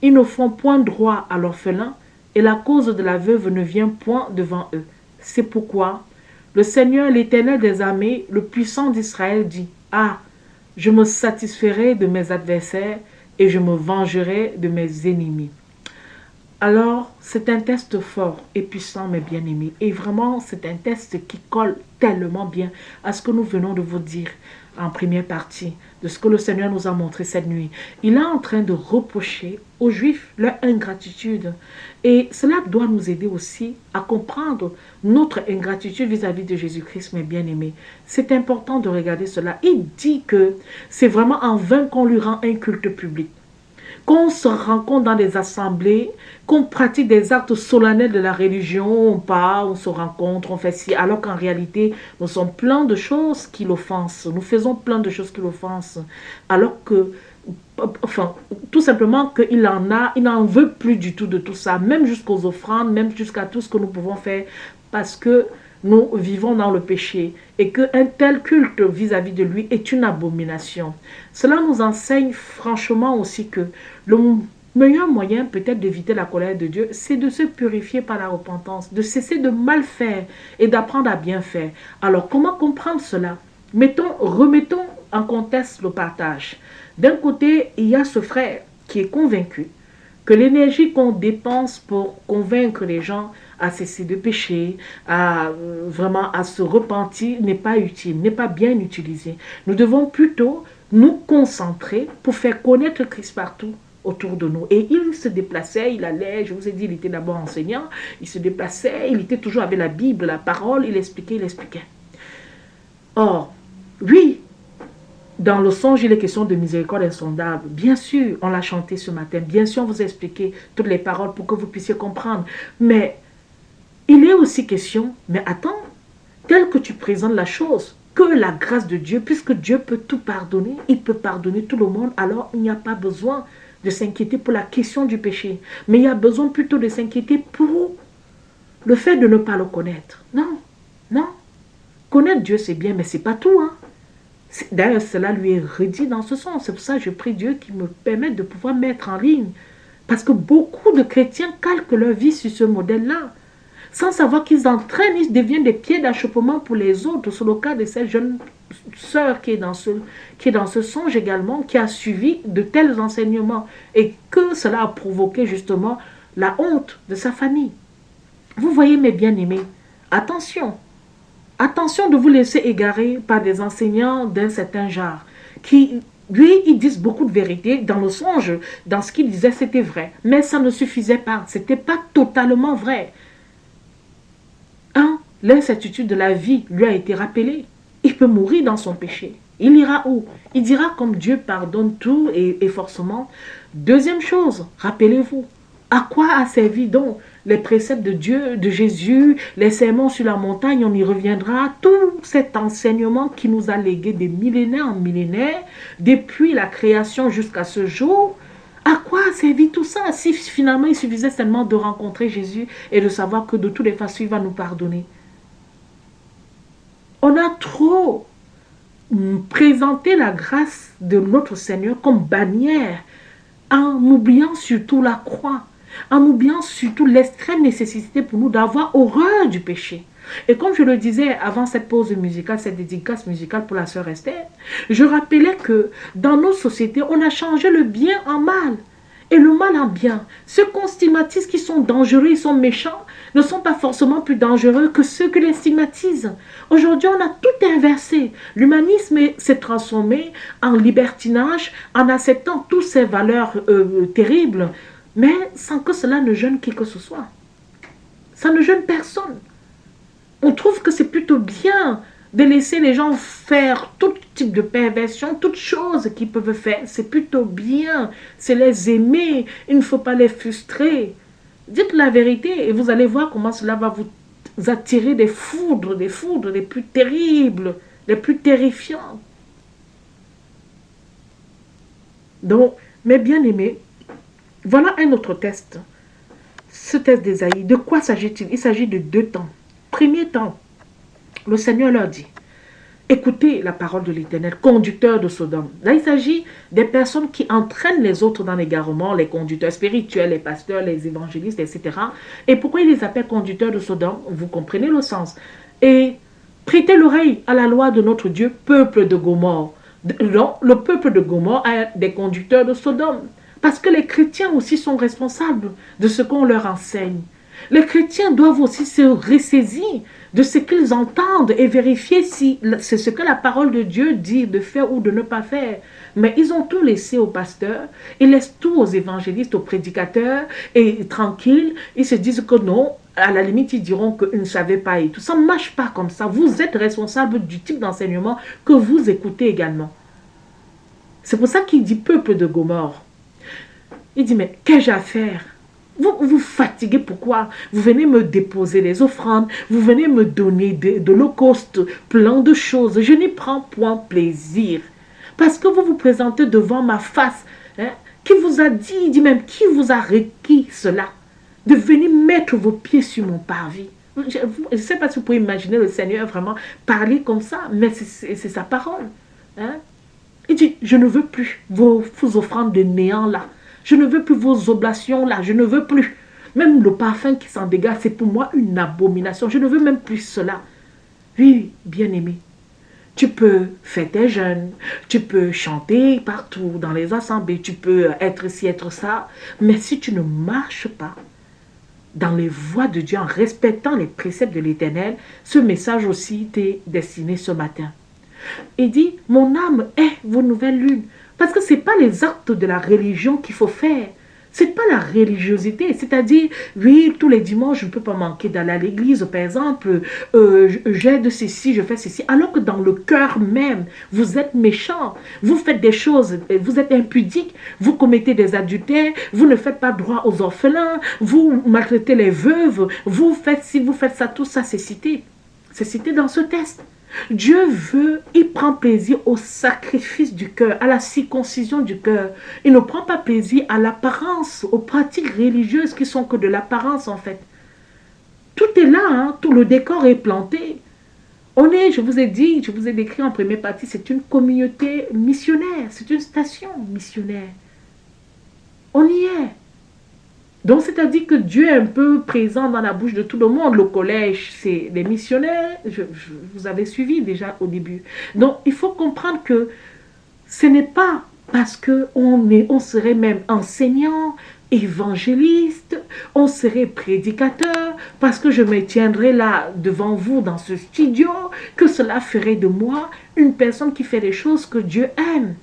ils ne font point droit à l'orphelin, et la cause de la veuve ne vient point devant eux. C'est pourquoi le Seigneur, l'Éternel des armées, le puissant d'Israël dit, « Ah, je me satisferai de mes adversaires et je me vengerai de mes ennemis. » Alors, c'est un test fort et puissant, mes bien-aimés. Et vraiment, c'est un test qui colle tellement bien à ce que nous venons de vous dire en première partie, de ce que le Seigneur nous a montré cette nuit. Il est en train de reprocher aux Juifs leur ingratitude. Et cela doit nous aider aussi à comprendre notre ingratitude vis-à-vis de Jésus-Christ, mes bien-aimés. C'est important de regarder cela. Il dit que c'est vraiment en vain qu'on lui rend un culte public, qu'on se rencontre dans des assemblées, qu'on pratique des actes solennels de la religion, on part, on se rencontre, on fait ci, alors qu'en réalité, nous sommes plein de choses qui l'offensent. Nous faisons plein de choses qui l'offensent, alors que, enfin, tout simplement qu'il il n'en veut plus du tout de tout ça, même jusqu'aux offrandes, même jusqu'à tout ce que nous pouvons faire, parce que nous vivons dans le péché et qu'un tel culte vis-à-vis de lui est une abomination. Cela nous enseigne franchement aussi que le meilleur moyen peut-être d'éviter la colère de Dieu, c'est de se purifier par la repentance, de cesser de mal faire et d'apprendre à bien faire. Alors comment comprendre cela? Remettons en contexte le partage. D'un côté, il y a ce frère qui est convaincu que l'énergie qu'on dépense pour convaincre les gens à cesser de pécher, vraiment à se repentir, n'est pas utile, n'est pas bien utilisée. Nous devons plutôt nous concentrer pour faire connaître Christ partout autour de nous. Et il se déplaçait, il allait, je vous ai dit, il était d'abord enseignant, il se déplaçait, il était toujours avec la Bible, la parole, il expliquait, il expliquait. Or, oui, dans le songe, il est question de miséricorde insondable. Bien sûr, on l'a chanté ce matin. Bien sûr, on vous a expliqué toutes les paroles pour que vous puissiez comprendre. Mais il est aussi question, mais attends, tel que tu présentes la chose, que la grâce de Dieu, puisque Dieu peut tout pardonner, il peut pardonner tout le monde, alors il n'y a pas besoin de s'inquiéter pour la question du péché. Mais il y a besoin plutôt de s'inquiéter pour le fait de ne pas le connaître. Non, non. Connaître Dieu, c'est bien, mais c'est pas tout, hein. D'ailleurs, cela lui est redit dans ce sens. C'est pour ça que je prie Dieu qui me permette de pouvoir mettre en ligne. Parce que beaucoup de chrétiens calquent leur vie sur ce modèle-là. Sans savoir qu'ils entraînent, ils deviennent des pieds d'achoppement pour les autres. C'est le cas de cette jeune sœur qui est dans ce songe également, qui a suivi de tels enseignements. Et que cela a provoqué justement la honte de sa famille. Vous voyez mes bien-aimés, attention. Attention de vous laisser égarer par des enseignants d'un certain genre qui, lui, ils disent beaucoup de vérité. Dans le songe, dans ce qu'ils disaient, c'était vrai. Mais ça ne suffisait pas. Ce n'était pas totalement vrai. L'incertitude de la vie lui a été rappelée. Il peut mourir dans son péché. Il ira où? Il dira comme Dieu pardonne tout et forcément. Deuxième chose, rappelez-vous, À quoi a servi donc les préceptes de Dieu, de Jésus, les sermons sur la montagne, on y reviendra, tout cet enseignement qui nous a légué des millénaires en millénaires, depuis la création jusqu'à ce jour, à quoi a servi tout ça si finalement il suffisait seulement de rencontrer Jésus et de savoir que de toutes les façons il va nous pardonner? On a trop présenté la grâce de notre Seigneur comme bannière en oubliant surtout la croix, en oubliant surtout l'extrême nécessité pour nous d'avoir horreur du péché. Et comme je le disais avant cette pause musicale, cette dédicace musicale pour la sœur Esther, je rappelais que dans nos sociétés, on a changé le bien en mal et le mal en bien. Ceux qu'on stigmatise qui sont dangereux, ils sont méchants, ne sont pas forcément plus dangereux que ceux qui les stigmatisent. Aujourd'hui, on a tout inversé. L'humanisme s'est transformé en libertinage en acceptant toutes ces valeurs terribles, mais sans que cela ne gêne qui que ce soit. Ça ne gêne personne. On trouve que c'est plutôt bien de laisser les gens faire tout type de perversion, toutes choses qu'ils peuvent faire. C'est plutôt bien, c'est les aimer, il ne faut pas les frustrer. Dites la vérité et vous allez voir comment cela va vous attirer des foudres les plus terribles, les plus terrifiants. Donc, mes bien-aimés, voilà un autre test. Ce test d'Ésaïe, de quoi s'agit-il? Il s'agit de 2 temps. Premier temps, le Seigneur leur dit, écoutez la parole de l'Éternel, conducteur de Sodome. Là, il s'agit des personnes qui entraînent les autres dans l'égarement, les conducteurs spirituels, les pasteurs, les évangélistes, etc. Et pourquoi il les appelle conducteurs de Sodome? Vous comprenez le sens. Et prêtez l'oreille à la loi de notre Dieu, peuple de Gomorrhe. Non, le peuple de Gomorrhe a des conducteurs de Sodome. Parce que les chrétiens aussi sont responsables de ce qu'on leur enseigne. Les chrétiens doivent aussi se ressaisir de ce qu'ils entendent et vérifier si c'est ce que la parole de Dieu dit de faire ou de ne pas faire. Mais ils ont tout laissé aux pasteurs, ils laissent tout aux évangélistes, aux prédicateurs, et tranquilles, ils se disent que non, à la limite, ils diront qu'ils ne savaient pas et tout. Ça ne marche pas comme ça. Vous êtes responsable du type d'enseignement que vous écoutez également. C'est pour ça qu'il dit peuple de Gomorrhe. Il dit, mais qu'ai-je à faire? Vous vous fatiguez, pourquoi? Vous venez me déposer les offrandes, vous venez me donner de l'holocauste, plein de choses. Je n'y prends point plaisir. Parce que vous vous présentez devant ma face. Hein? Qui vous a dit, il dit même, qui vous a requis cela? De venir mettre vos pieds sur mon parvis. Je ne sais pas si vous pouvez imaginer le Seigneur vraiment parler comme ça, mais c'est sa parole. Hein? Il dit, je ne veux plus vos offrandes de néant là. Je ne veux plus vos oblations là, je ne veux plus. Même le parfum qui s'en dégage, c'est pour moi une abomination. Je ne veux même plus cela. Oui, bien-aimé, tu peux faire tes jeûnes, tu peux chanter partout dans les assemblées, tu peux être ci, être ça. Mais si tu ne marches pas dans les voies de Dieu en respectant les préceptes de l'Éternel, ce message aussi t'est destiné ce matin. Il dit, mon âme est vos nouvelles lunes. Parce que ce n'est pas les actes de la religion qu'il faut faire. Ce n'est pas la religiosité. C'est-à-dire, oui, tous les dimanches, je ne peux pas manquer d'aller à l'église, par exemple. J'aide ceci, je fais ceci. Alors que dans le cœur même, vous êtes méchant. Vous faites des choses, vous êtes impudique. Vous commettez des adultères. Vous ne faites pas droit aux orphelins. Vous maltraitez les veuves. Vous faites ci, vous faites ça. Tout ça, c'est cité. C'est cité dans ce test. Dieu veut, il prend plaisir au sacrifice du cœur, à la circoncision du cœur. Il ne prend pas plaisir à l'apparence, aux pratiques religieuses qui sont que de l'apparence en fait. Tout est là, hein, tout le décor est planté. On est, je vous ai dit, je vous ai décrit en première partie, c'est une communauté missionnaire, c'est une station missionnaire. On y est. Donc, c'est-à-dire que Dieu est un peu présent dans la bouche de tout le monde. Le collège, c'est les missionnaires. Vous avez suivi déjà au début. Donc, il faut comprendre que ce n'est pas parce qu'on serait même enseignant, évangéliste, on serait prédicateur, parce que je me tiendrai là devant vous dans ce studio, que cela ferait de moi une personne qui fait des choses que Dieu aime.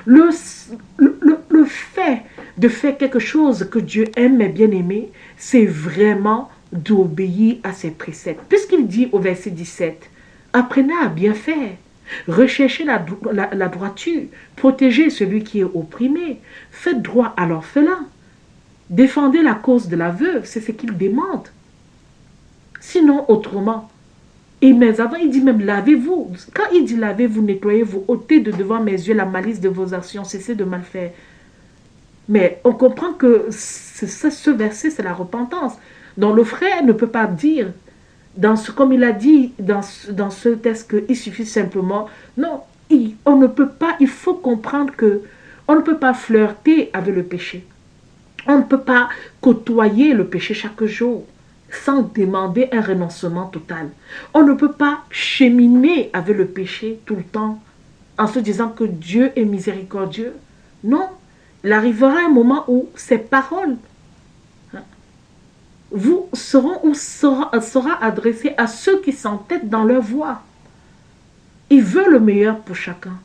Le fait de faire quelque chose que Dieu aime, mes bien-aimés, c'est vraiment d'obéir à ses préceptes. Puisqu'il dit au verset 17, « Apprenez à bien faire, recherchez la droiture, protégez celui qui est opprimé, faites droit à l'orphelin. » Défendez la cause de la veuve, c'est ce qu'il demande. Sinon, autrement. Et mais avant, il dit même lavez-vous. Quand il dit lavez-vous, nettoyez-vous, ôtez de devant mes yeux la malice de vos actions, cessez de mal faire. Mais on comprend que ce verset, c'est la repentance. Donc le frère ne peut pas dire, comme il a dit dans ce texte, qu'il suffit simplement. Non, on ne peut pas, il faut comprendre que on ne peut pas flirter avec le péché. On ne peut pas côtoyer le péché chaque jour sans demander un renoncement total. On ne peut pas cheminer avec le péché tout le temps en se disant que Dieu est miséricordieux. Non, il arrivera un moment où ces paroles sera adressées à ceux qui s'entêtent dans leur voie. Il veut le meilleur pour chacun.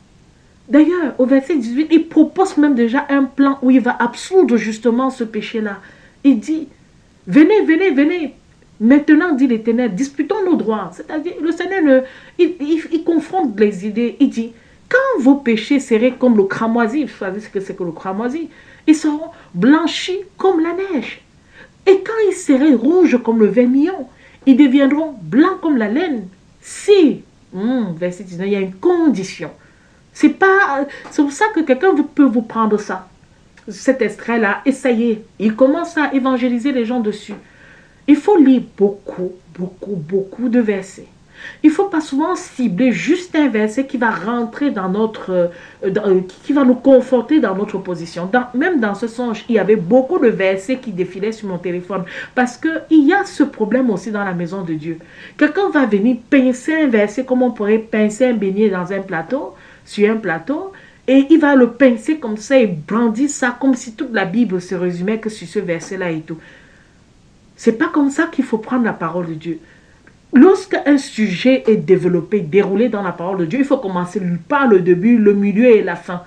D'ailleurs, au verset 18, il propose même déjà un plan où il va absoudre justement ce péché-là. Il dit, venez, venez, venez. Maintenant, dit l'Éternel, disputons nos droits. C'est-à-dire, le Seigneur, il confronte les idées. Il dit, quand vos péchés seraient comme le cramoisi, vous savez ce que c'est que le cramoisi, ils seront blanchis comme la neige. Et quand ils seraient rouges comme le vermillon, ils deviendront blancs comme la laine. Si, verset 19, il y a une condition. C'est pour ça que quelqu'un peut vous prendre ça, cet extrait-là, et ça y est, il commence à évangéliser les gens dessus. Il faut lire beaucoup, beaucoup, beaucoup de versets. Il ne faut pas souvent cibler juste un verset qui va rentrer dans qui va nous conforter dans notre position. Même dans ce songe, il y avait beaucoup de versets qui défilaient sur mon téléphone. Parce qu'il y a ce problème aussi dans la maison de Dieu. Quelqu'un va venir pincer un verset comme on pourrait pincer un beignet dans un plateau, sur un plateau, et il va le pincer comme ça et brandir ça comme si toute la Bible se résumait que sur ce verset-là et tout. C'est pas comme ça qu'il faut prendre la parole de Dieu. Lorsqu'un sujet est développé, déroulé dans la parole de Dieu, il faut commencer par le début, le milieu et la fin.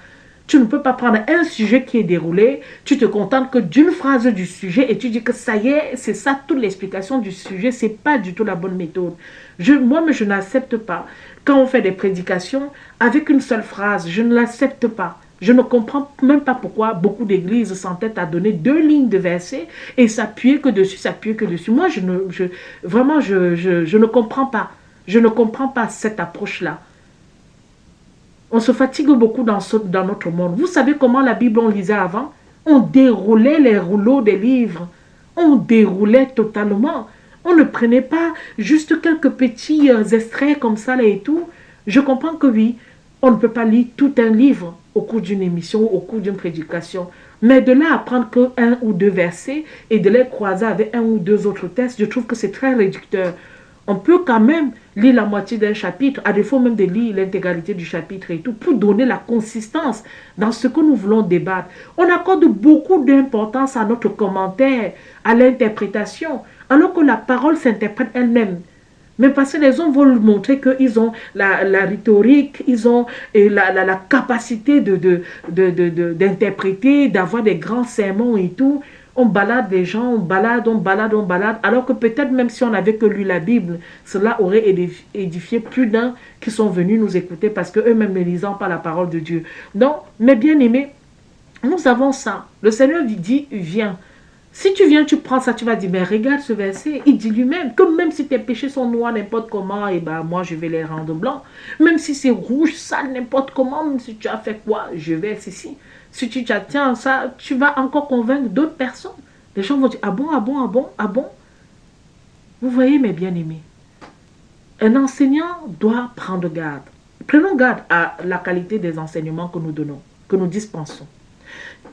Tu ne peux pas prendre un sujet qui est déroulé, tu te contentes que d'une phrase du sujet et tu dis que ça y est, c'est ça toute l'explication du sujet, c'est pas du tout la bonne méthode. Moi, je n'accepte pas. Quand on fait des prédications, avec une seule phrase, je ne l'accepte pas. Je ne comprends même pas pourquoi beaucoup d'églises s'entêtent à donner 2 lignes de versets et s'appuyer que dessus, s'appuyer que dessus. Moi, vraiment, je ne comprends pas. Je ne comprends pas cette approche-là. On se fatigue beaucoup dans notre monde. Vous savez comment la Bible on lisait avant? On déroulait les rouleaux des livres. On déroulait totalement. On ne prenait pas juste quelques petits extraits comme ça là et tout. Je comprends que oui, on ne peut pas lire tout un livre au cours d'une émission, au cours d'une prédication. Mais de là à prendre que 1 ou 2 versets et de les croiser avec 1 ou 2 autres textes, je trouve que c'est très réducteur. On peut quand même lire la moitié d'un chapitre, à défaut même de lire l'intégralité du chapitre et tout, pour donner la consistance dans ce que nous voulons débattre. On accorde beaucoup d'importance à notre commentaire, à l'interprétation, alors que la parole s'interprète elle-même. Mais parce que les hommes veulent montrer qu'ils ont la rhétorique, ils ont la capacité d'interpréter, d'avoir des grands sermons et tout. On balade les gens, on balade, alors que peut-être même si on n'avait que lu la Bible, cela aurait édifié plus d'un qui sont venus nous écouter parce qu'eux-mêmes ne lisant pas la parole de Dieu. Non, mais bien aimés, nous avons ça. Le Seigneur dit, viens. Si tu viens, tu prends ça, tu vas dire, mais regarde ce verset, il dit lui-même que même si tes péchés sont noirs n'importe comment, et ben moi je vais les rendre blancs. Même si c'est rouge, sale n'importe comment, même si tu as fait quoi, je vais ceci. Si tu tiens ça, tu vas encore convaincre d'autres personnes. Les gens vont dire, ah bon, ah bon, ah bon, ah bon. Vous voyez mes bien-aimés, un enseignant doit prendre garde. Prenons garde à la qualité des enseignements que nous donnons, que nous dispensons.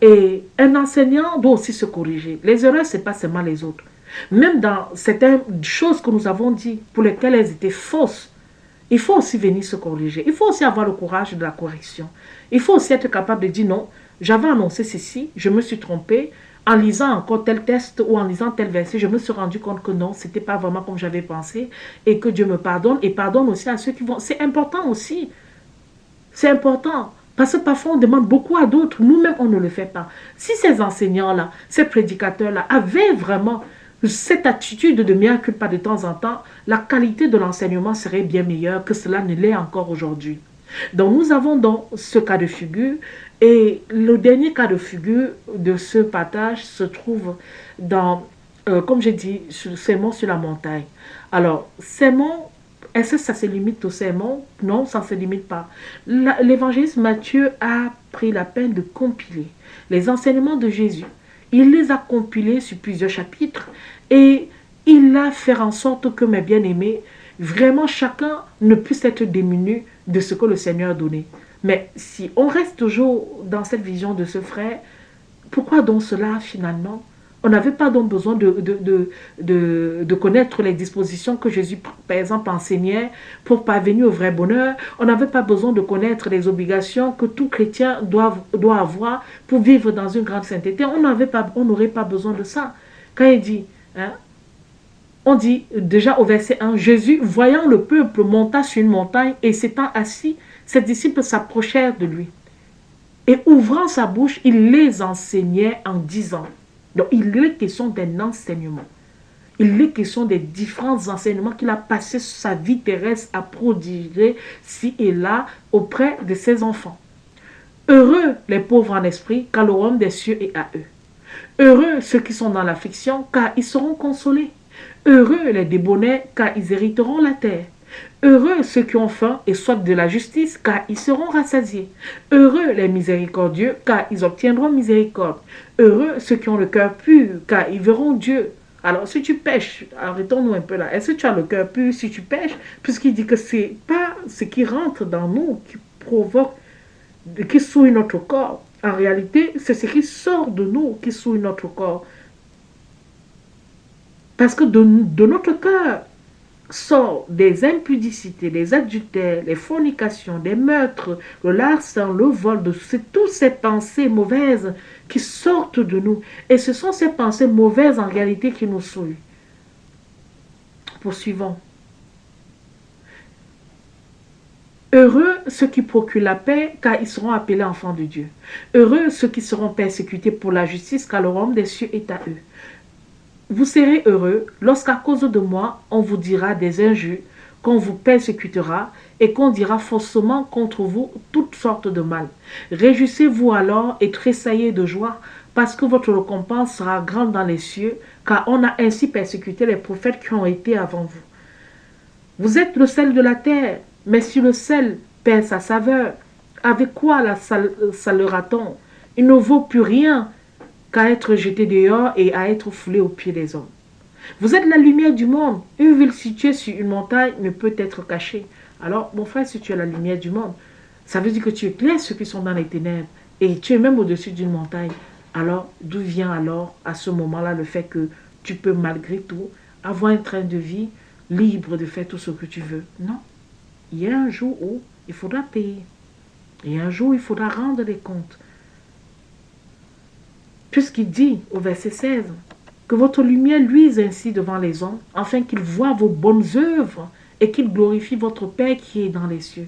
Et un enseignant doit aussi se corriger. Les erreurs, ce n'est pas seulement les autres. Même dans certaines choses que nous avons dit, pour lesquelles elles étaient fausses, il faut aussi venir se corriger. Il faut aussi avoir le courage de la correction. Il faut aussi être capable de dire non, j'avais annoncé ceci, je me suis trompé. En lisant encore tel texte ou en lisant tel verset, je me suis rendu compte que non, ce n'était pas vraiment comme j'avais pensé et que Dieu me pardonne et pardonne aussi à ceux qui vont. C'est important aussi. C'est important. Parce que parfois, on demande beaucoup à d'autres. Nous-mêmes, on ne le fait pas. Si ces enseignants-là, ces prédicateurs-là avaient vraiment cette attitude de mea culpa de temps en temps, la qualité de l'enseignement serait bien meilleure que cela ne l'est encore aujourd'hui. Donc, nous avons dans ce cas de figure Et le dernier cas de figure de ce partage se trouve dans, comme j'ai dit, sur le sermon sur la montagne. Alors, sermon, est-ce que ça se limite au sermon? Non, ça ne se limite pas. L'évangéliste Matthieu a pris la peine de compiler les enseignements de Jésus. Il les a compilés sur plusieurs chapitres et il a fait en sorte que, mes bien-aimés, vraiment chacun ne puisse être démuni de ce que le Seigneur a donné. Mais si on reste toujours dans cette vision de ce frère, pourquoi donc cela finalement? On n'avait pas donc besoin de connaître les dispositions que Jésus, par exemple, enseignait pour parvenir au vrai bonheur. On n'avait pas besoin de connaître les obligations que tout chrétien doit avoir pour vivre dans une grande sainteté. On n'aurait pas besoin de ça. Quand il dit, hein, on dit déjà au verset 1, Jésus, voyant le peuple, monta sur une montagne et s'étant assis, ses disciples s'approchèrent de lui. Et ouvrant sa bouche, il les enseignait en disant. Donc, il est question d'un enseignement. Il est question des différents enseignements qu'il a passé sa vie terrestre à prodiguer ci et là auprès de ses enfants. Heureux les pauvres en esprit, car le royaume des cieux est à eux. Heureux ceux qui sont dans l'affliction, car ils seront consolés. Heureux les débonnés, car ils hériteront la terre. Heureux ceux qui ont faim et soif de la justice, car ils seront rassasiés. Heureux les miséricordieux, car ils obtiendront miséricorde. Heureux ceux qui ont le cœur pur, car ils verront Dieu. Alors, si tu pêches, arrêtons-nous un peu là. Est-ce que tu as le cœur pur si tu pêches? Puisqu'il dit que ce n'est pas ce qui rentre dans nous qui provoque, qui souille notre corps. En réalité, c'est ce qui sort de nous qui souille notre corps. Parce que de notre cœur sort des impudicités, des adultères, les fornications, des meurtres, le larcin, le vol, c'est toutes ces pensées mauvaises qui sortent de nous. Et ce sont ces pensées mauvaises en réalité qui nous souillent. Poursuivons. Heureux ceux qui procurent la paix, car ils seront appelés enfants de Dieu. Heureux ceux qui seront persécutés pour la justice, car le royaume des cieux est à eux. Vous serez heureux lorsqu'à cause de moi, on vous dira des injures, qu'on vous persécutera et qu'on dira faussement contre vous toutes sortes de mal. Réjouissez-vous alors et tressaillez de joie, parce que votre récompense sera grande dans les cieux, car on a ainsi persécuté les prophètes qui ont été avant vous. Vous êtes le sel de la terre, mais si le sel perd sa saveur, avec quoi la salera-t-on? Il ne vaut plus rien qu'à être jeté dehors et à être foulé aux pieds des hommes. Vous êtes la lumière du monde. Une ville située sur une montagne ne peut être cachée. Alors, mon frère, si tu es la lumière du monde, ça veut dire que tu éclaires ceux qui sont dans les ténèbres et tu es même au-dessus d'une montagne. Alors, d'où vient alors, à ce moment-là, le fait que tu peux malgré tout avoir un train de vie libre de faire tout ce que tu veux? Non. Il y a un jour où il faudra payer. Et un jour, il faudra rendre des comptes. Puisqu'il dit au verset 16 que votre lumière luise ainsi devant les hommes, afin qu'ils voient vos bonnes œuvres et qu'ils glorifient votre Père qui est dans les cieux.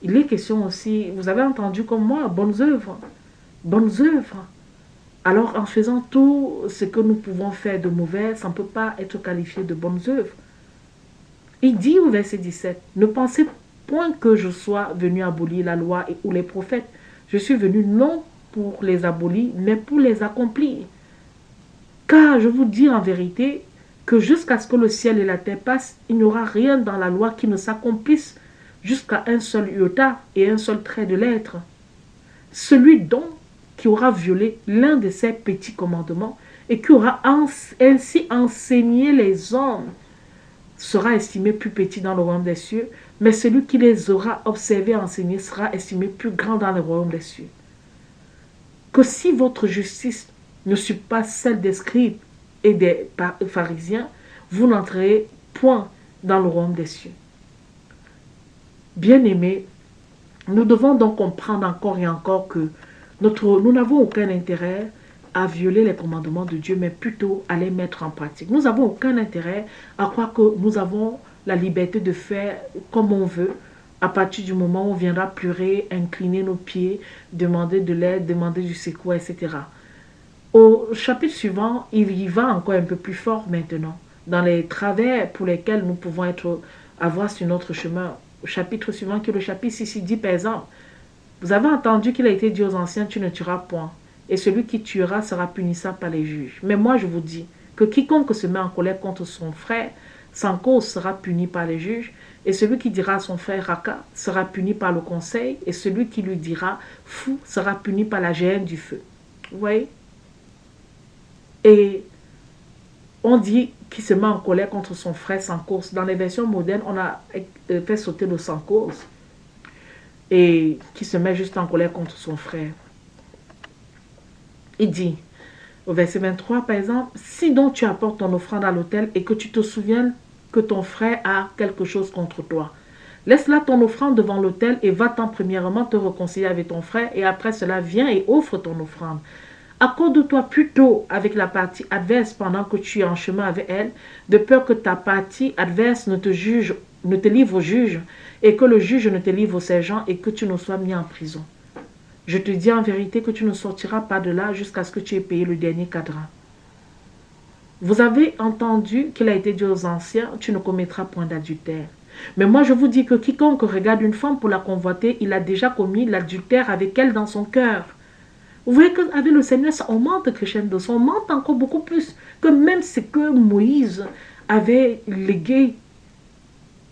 Il est question aussi, vous avez entendu comme moi, bonnes œuvres. Bonnes œuvres. Alors en faisant tout ce que nous pouvons faire de mauvais, ça ne peut pas être qualifié de bonnes œuvres. Il dit au verset 17, ne pensez point que je sois venu abolir la loi ou les prophètes. Je suis venu non pour les abolir, mais pour les accomplir. Car je vous dis en vérité que jusqu'à ce que le ciel et la terre passent, il n'y aura rien dans la loi qui ne s'accomplisse jusqu'à un seul iota et un seul trait de lettre. Celui donc qui aura violé l'un de ces petits commandements et qui aura ainsi enseigné les hommes sera estimé plus petit dans le royaume des cieux, mais celui qui les aura observés et enseignés sera estimé plus grand dans le royaume des cieux. Que si votre justice ne suit pas celle des scribes et des pharisiens, vous n'entrerez point dans le royaume des cieux. Bien-aimés, nous devons donc comprendre encore et encore que nous n'avons aucun intérêt à violer les commandements de Dieu, mais plutôt à les mettre en pratique. Nous n'avons aucun intérêt à croire que nous avons la liberté de faire comme on veut, à partir du moment où on viendra pleurer, incliner nos pieds, demander de l'aide, demander du secours, etc. Au chapitre suivant, il y va encore un peu plus fort maintenant, dans les travers pour lesquels nous pouvons avoir sur notre chemin. Au chapitre suivant, qui est le chapitre 6, il dit par exemple, Vous avez entendu qu'il a été dit aux anciens, tu ne tueras point. Et celui qui tuera sera punissable par les juges. Mais moi, je vous dis que quiconque se met en colère contre son frère, sans cause sera puni par les juges. Et celui qui dira à son frère Raka sera puni par le conseil. Et celui qui lui dira fou sera puni par la géhenne du feu. Vous voyez? Et on dit qu'il se met en colère contre son frère sans cause. Dans les versions modernes, on a fait sauter le sans cause. Et qui se met juste en colère contre son frère. Il dit, au verset 23 par exemple, si donc tu apportes ton offrande à l'autel et que tu te souviens que ton frère a quelque chose contre toi, laisse là ton offrande devant l'autel et va-t'en premièrement te réconcilier avec ton frère et après cela viens et offre ton offrande. Accorde-toi plutôt avec la partie adverse pendant que tu es en chemin avec elle, de peur que ta partie adverse ne te livre au juge et que le juge ne te livre au sergent et que tu ne sois mis en prison. Je te dis en vérité que tu ne sortiras pas de là jusqu'à ce que tu aies payé le dernier cadran. Vous avez entendu qu'il a été dit aux anciens, tu ne commettras point d'adultère. Mais moi je vous dis que quiconque regarde une femme pour la convoiter, il a déjà commis l'adultère avec elle dans son cœur. Vous voyez qu'avec le Seigneur, ça augmente crescendo, ça augmente encore beaucoup plus que même ce que Moïse avait légué.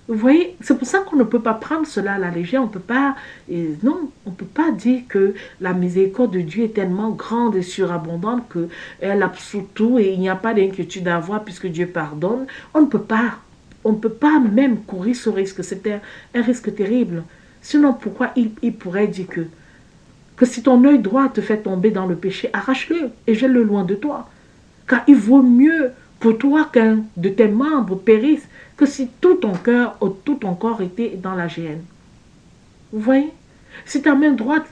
Vous voyez, c'est pour ça qu'on ne peut pas prendre cela à la légère. On peut pas, non, on ne peut pas dire que la miséricorde de Dieu est tellement grande et surabondante qu'elle absout tout et il n'y a pas d'inquiétude à avoir puisque Dieu pardonne. On ne peut pas même courir ce risque. C'est un risque terrible. Sinon, pourquoi il pourrait dire que si ton œil droit te fait tomber dans le péché, arrache-le et jette-le loin de toi. Car il vaut mieux pour toi qu'un de tes membres périsse que si tout ton cœur ou tout ton corps était dans la géhenne. Vous voyez? Si ta main droite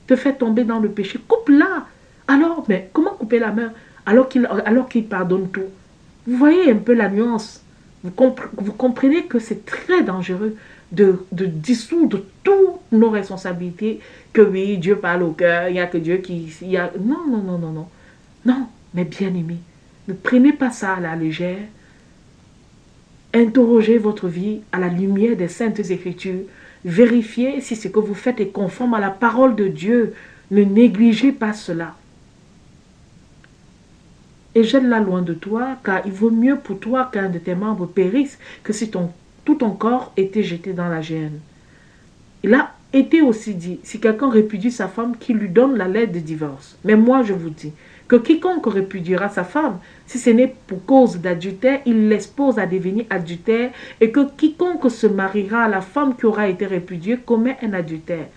te fait tomber dans le péché, coupe-la. Alors, mais comment couper la main alors qu'il pardonne tout? Vous voyez un peu la nuance. Vous comprenez que c'est très dangereux de dissoudre toutes nos responsabilités, que oui, Dieu parle au cœur, il n'y a que Dieu qui... Non, non, non, non, non. Non, mais bien aimé, ne prenez pas ça à la légère. Interrogez votre vie à la lumière des Saintes Écritures. Vérifiez si ce que vous faites est conforme à la parole de Dieu. Ne négligez pas cela. Et jette-la loin de toi, car il vaut mieux pour toi qu'un de tes membres périsse que si tout ton corps était jeté dans la géhenne. Il a été aussi dit, si quelqu'un répudie sa femme, qu'il lui donne la lettre de divorce. Mais moi, je vous dis que quiconque répudiera sa femme, si ce n'est pour cause d'adultère, il l'expose à devenir adultère, et que quiconque se mariera à la femme qui aura été répudiée commet un adultère.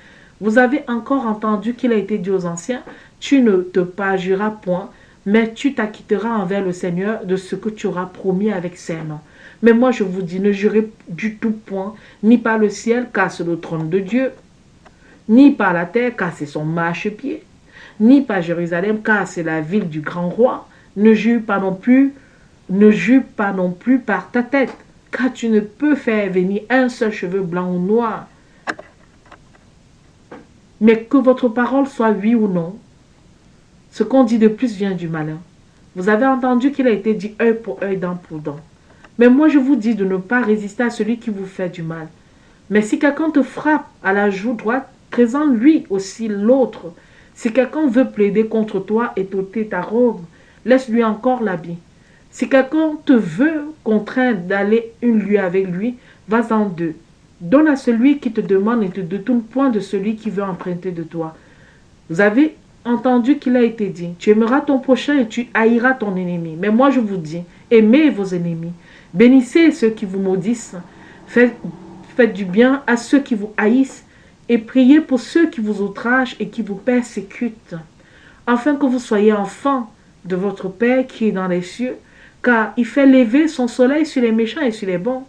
Vous avez encore entendu qu'il a été dit aux anciens, tu ne te parjureras point, mais tu t'acquitteras envers le Seigneur de ce que tu auras promis avec serment. Mais moi je vous dis, ne jurez du tout point, ni par le ciel, car c'est le trône de Dieu, ni par la terre, car c'est son marchepied, ni par Jérusalem, car c'est la ville du grand roi. Ne jure pas non plus par ta tête, car tu ne peux faire venir un seul cheveu blanc ou noir. Mais que votre parole soit oui ou non, ce qu'on dit de plus vient du malin. Vous avez entendu qu'il a été dit œil pour œil, dent pour dent. Mais moi je vous dis de ne pas résister à celui qui vous fait du mal. Mais si quelqu'un te frappe à la joue droite, présente-lui aussi l'autre. Si quelqu'un veut plaider contre toi et t'ôter ta robe, laisse-lui encore l'habit. Si quelqu'un te veut contraindre d'aller une nuit avec lui, vas-en deux. Donne à celui qui te demande et te détourne point de celui qui veut emprunter de toi. Vous avez entendu qu'il a été dit, tu aimeras ton prochain et tu haïras ton ennemi. Mais moi je vous dis, aimez vos ennemis, bénissez ceux qui vous maudissent, faites du bien à ceux qui vous haïssent et priez pour ceux qui vous outragent et qui vous persécutent, afin que vous soyez enfants de votre Père qui est dans les cieux, car il fait lever son soleil sur les méchants et sur les bons,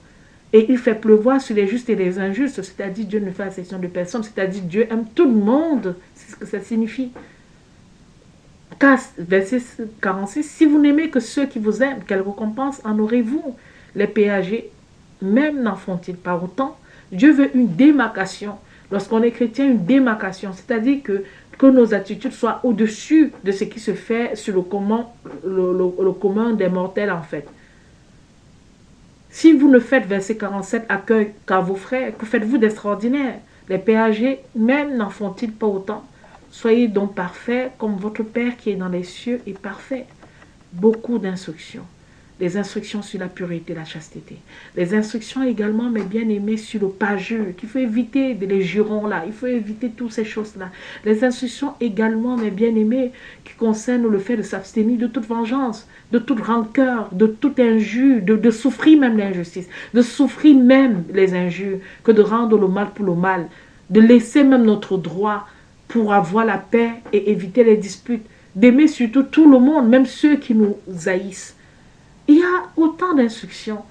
et il fait pleuvoir sur les justes et les injustes, c'est-à-dire Dieu ne fait exception de personne, c'est-à-dire Dieu aime tout le monde, c'est ce que ça signifie. Car, verset 46, si vous n'aimez que ceux qui vous aiment, quelle récompense en aurez-vous? Les péagers, même n'en font-ils pas autant? Dieu veut une démarcation. Lorsqu'on est chrétien, une démarcation, c'est-à-dire que nos attitudes soient au-dessus de ce qui se fait sur le commun des mortels en fait. Si vous ne faites, verset 47, accueil qu'à vos frères, que faites-vous d'extraordinaire? Les pères âgés, même n'en font-ils pas autant? Soyez donc parfaits comme votre Père qui est dans les cieux est parfait. Beaucoup d'instructions. Les instructions sur la pureté, la chasteté. Les instructions également, mes bien-aimés, sur le parjure, qu'il faut éviter les jurons là, il faut éviter toutes ces choses-là. Les instructions également, mes bien-aimés, qui concernent le fait de s'abstenir de toute vengeance, de toute rancœur, de toute injure, de souffrir même l'injustice, de souffrir même les injures, que de rendre le mal pour le mal, de laisser même notre droit pour avoir la paix et éviter les disputes, d'aimer surtout tout le monde, même ceux qui nous haïssent. Il y a autant d'instructions.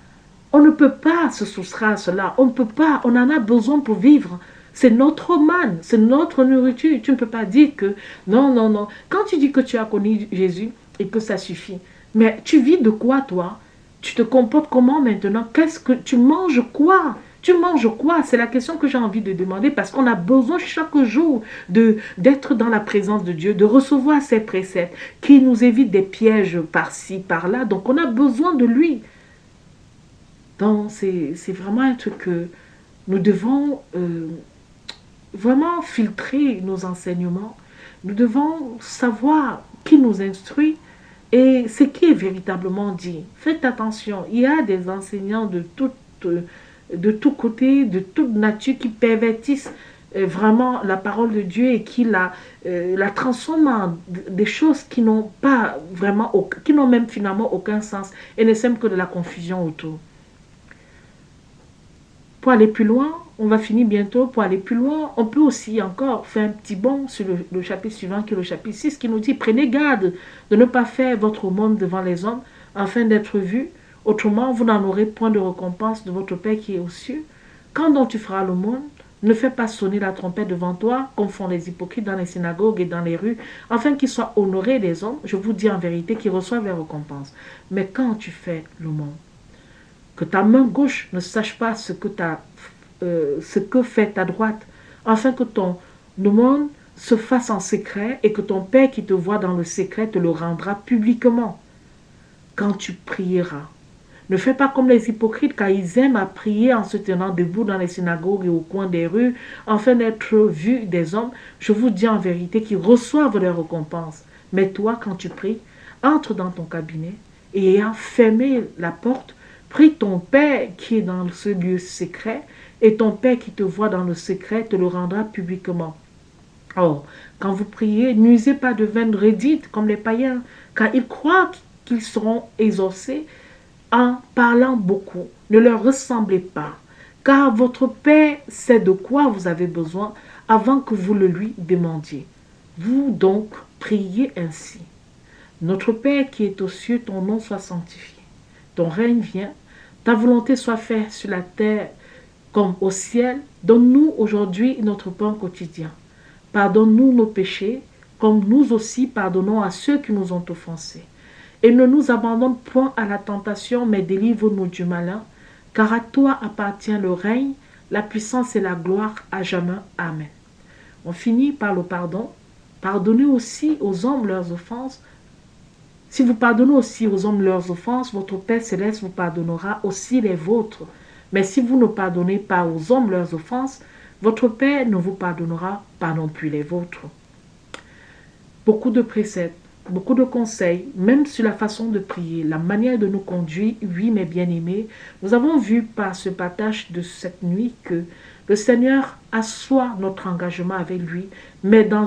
On ne peut pas se soustraire à cela. On ne peut pas. On en a besoin pour vivre. C'est notre manne, c'est notre nourriture. Tu ne peux pas dire que non, non, non. Quand tu dis que tu as connu Jésus et que ça suffit, mais tu vis de quoi toi? Tu te comportes comment maintenant? Qu'est-ce que tu manges quoi? Tu manges quoi? C'est la question que j'ai envie de demander parce qu'on a besoin chaque jour d'être dans la présence de Dieu, de recevoir ses préceptes qui nous évitent des pièges par-ci, par-là. Donc on a besoin de lui. Donc c'est vraiment un truc que nous devons vraiment filtrer nos enseignements. Nous devons savoir qui nous instruit et ce qui est véritablement dit. Faites attention, il y a des enseignants de tout côté, de toute nature qui pervertissent vraiment la parole de Dieu et qui la transforment en des choses qui n'ont pas vraiment, qui n'ont même finalement aucun sens et ne sèment que de la confusion autour. Pour aller plus loin, on va finir bientôt, pour aller plus loin, on peut aussi encore faire un petit bond sur le chapitre suivant qui est le chapitre 6 qui nous dit « Prenez garde de ne pas faire votre aumône devant les hommes afin d'être vus, autrement vous n'en aurez point de récompense de votre Père qui est aux cieux. Quand donc tu feras l'aumône, ne fais pas sonner la trompette devant toi, comme font les hypocrites dans les synagogues et dans les rues, afin qu'ils soient honorés des hommes. Je vous dis en vérité qu'ils reçoivent les récompenses. Mais quand tu fais l'aumône, que ta main gauche ne sache pas ce que fait ta droite, afin que ton aumône se fasse en secret et que ton Père qui te voit dans le secret te le rendra publiquement. Quand tu prieras, ne fais pas comme les hypocrites, car ils aiment à prier en se tenant debout dans les synagogues et au coin des rues, afin d'être vus des hommes. Je vous dis en vérité qu'ils reçoivent leurs récompenses. Mais toi, quand tu pries, entre dans ton cabinet et ayant fermé la porte, prie ton Père qui est dans ce lieu secret, et ton Père qui te voit dans le secret te le rendra publiquement. Or, quand vous priez, n'usez pas de vaines redites comme les païens, car ils croient qu'ils seront exaucés en parlant beaucoup. Ne leur ressemblez pas, car votre Père sait de quoi vous avez besoin avant que vous le lui demandiez. Vous donc priez ainsi. Notre Père qui est aux cieux, ton nom soit sanctifié. Ton règne vienne, ta volonté soit faite sur la terre comme au ciel. Donne-nous aujourd'hui notre pain quotidien. Pardonne-nous nos péchés, comme nous aussi pardonnons à ceux qui nous ont offensés. Et ne nous abandonne point à la tentation, mais délivre-nous du malin, car à toi appartient le règne, la puissance et la gloire à jamais. Amen. On finit par le pardon. Pardonnez aussi aux hommes leurs offenses. Si vous pardonnez aussi aux hommes leurs offenses, votre Père céleste vous pardonnera aussi les vôtres. Mais si vous ne pardonnez pas aux hommes leurs offenses, votre Père ne vous pardonnera pas non plus les vôtres. Beaucoup de préceptes, beaucoup de conseils, même sur la façon de prier, la manière de nous conduire. Oui, mes bien-aimés, nous avons vu par ce partage de cette nuit que le Seigneur assoit notre engagement avec lui, mais dans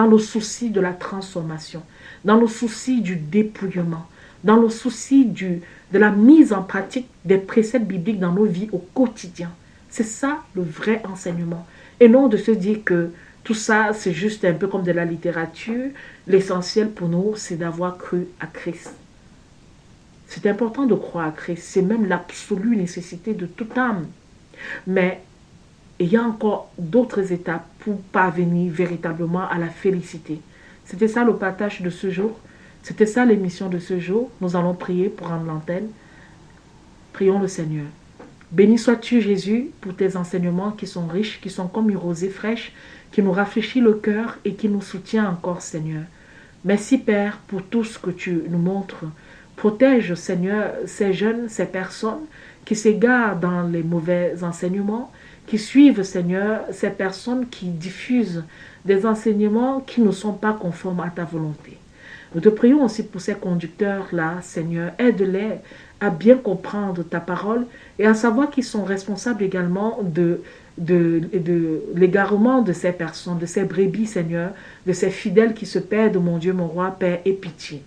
le souci de la transformation, dans le souci du dépouillement, dans le souci de la mise en pratique des préceptes bibliques dans nos vies au quotidien. C'est ça le vrai enseignement. Et non de se dire que tout ça, c'est juste un peu comme de la littérature. L'essentiel pour nous, c'est d'avoir cru à Christ. C'est important de croire à Christ. C'est même l'absolue nécessité de toute âme. Mais il y a encore d'autres étapes pour parvenir véritablement à la félicité. C'était ça le partage de ce jour. C'était ça l'émission de ce jour. Nous allons prier pour rendre l'antenne. Prions le Seigneur. Béni sois-tu, Jésus, pour tes enseignements qui sont riches, qui sont comme une rosée fraîche, qui nous rafraîchit le cœur et qui nous soutient encore, Seigneur. Merci, Père, pour tout ce que tu nous montres. Protège, Seigneur, ces jeunes, ces personnes qui s'égarent dans les mauvais enseignements, qui suivent, Seigneur, ces personnes qui diffusent des enseignements qui ne sont pas conformes à ta volonté. Nous te prions aussi pour ces conducteurs-là, Seigneur. Aide-les à bien comprendre ta parole et à savoir qu'ils sont responsables également de l'égarement de ces personnes, de ces brebis, Seigneur, de ces fidèles qui se perdent, mon Dieu, mon roi, Père, et pitié.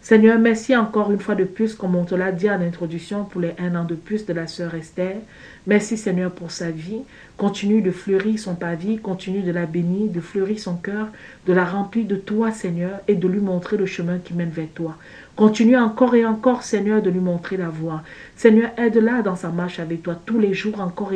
Seigneur, merci encore une fois de plus, comme on te l'a dit en introduction, pour les 1 an de plus de la sœur Esther. Merci Seigneur pour sa vie. Continue de fleurir son pavis, continue de la bénir, de fleurir son cœur, de la remplir de toi Seigneur et de lui montrer le chemin qui mène vers toi. Continue encore et encore Seigneur de lui montrer la voie. Seigneur, aide-la dans sa marche avec toi tous les jours encore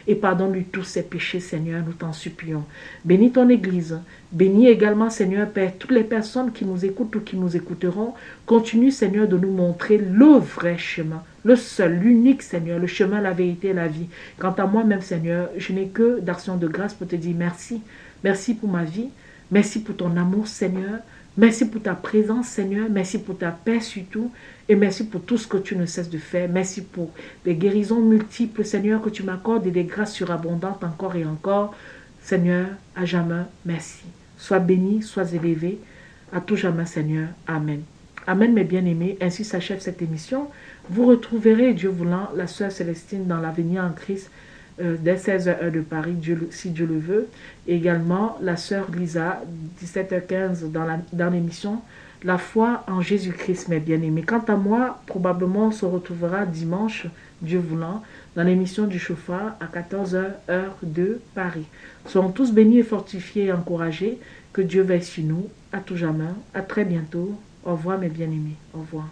et pardonne-lui tous ses péchés Seigneur, nous t'en supplions. Bénis ton Église. Bénis également, Seigneur Père, toutes les personnes qui nous écoutent ou qui nous écouteront. Continue, Seigneur, de nous montrer le vrai chemin, le seul, l'unique, Seigneur, le chemin, la vérité et la vie. Quant à moi-même, Seigneur, je n'ai que d'action de grâce pour te dire merci. Merci pour ma vie. Merci pour ton amour, Seigneur. Merci pour ta présence, Seigneur. Merci pour ta paix surtout. Et merci pour tout ce que tu ne cesses de faire. Merci pour les guérisons multiples, Seigneur, que tu m'accordes et des grâces surabondantes encore et encore. Seigneur, à jamais, merci. Sois béni, sois élevé, à tout jamais, Seigneur. Amen. Amen, mes bien-aimés. Ainsi s'achève cette émission. Vous retrouverez, Dieu voulant, la sœur Célestine dans l'avenir en Christ dès 16h de Paris, si Dieu le veut. Et également, la sœur Lisa, 17h15 dans l'émission La foi en Jésus-Christ, mes bien-aimés. Quant à moi, probablement, on se retrouvera dimanche, Dieu voulant, dans l'émission du chauffard à 14h, heure de Paris. Soyons tous bénis et fortifiés et encouragés. Que Dieu veille sur nous, à tout jamais. À très bientôt. Au revoir, mes bien-aimés. Au revoir.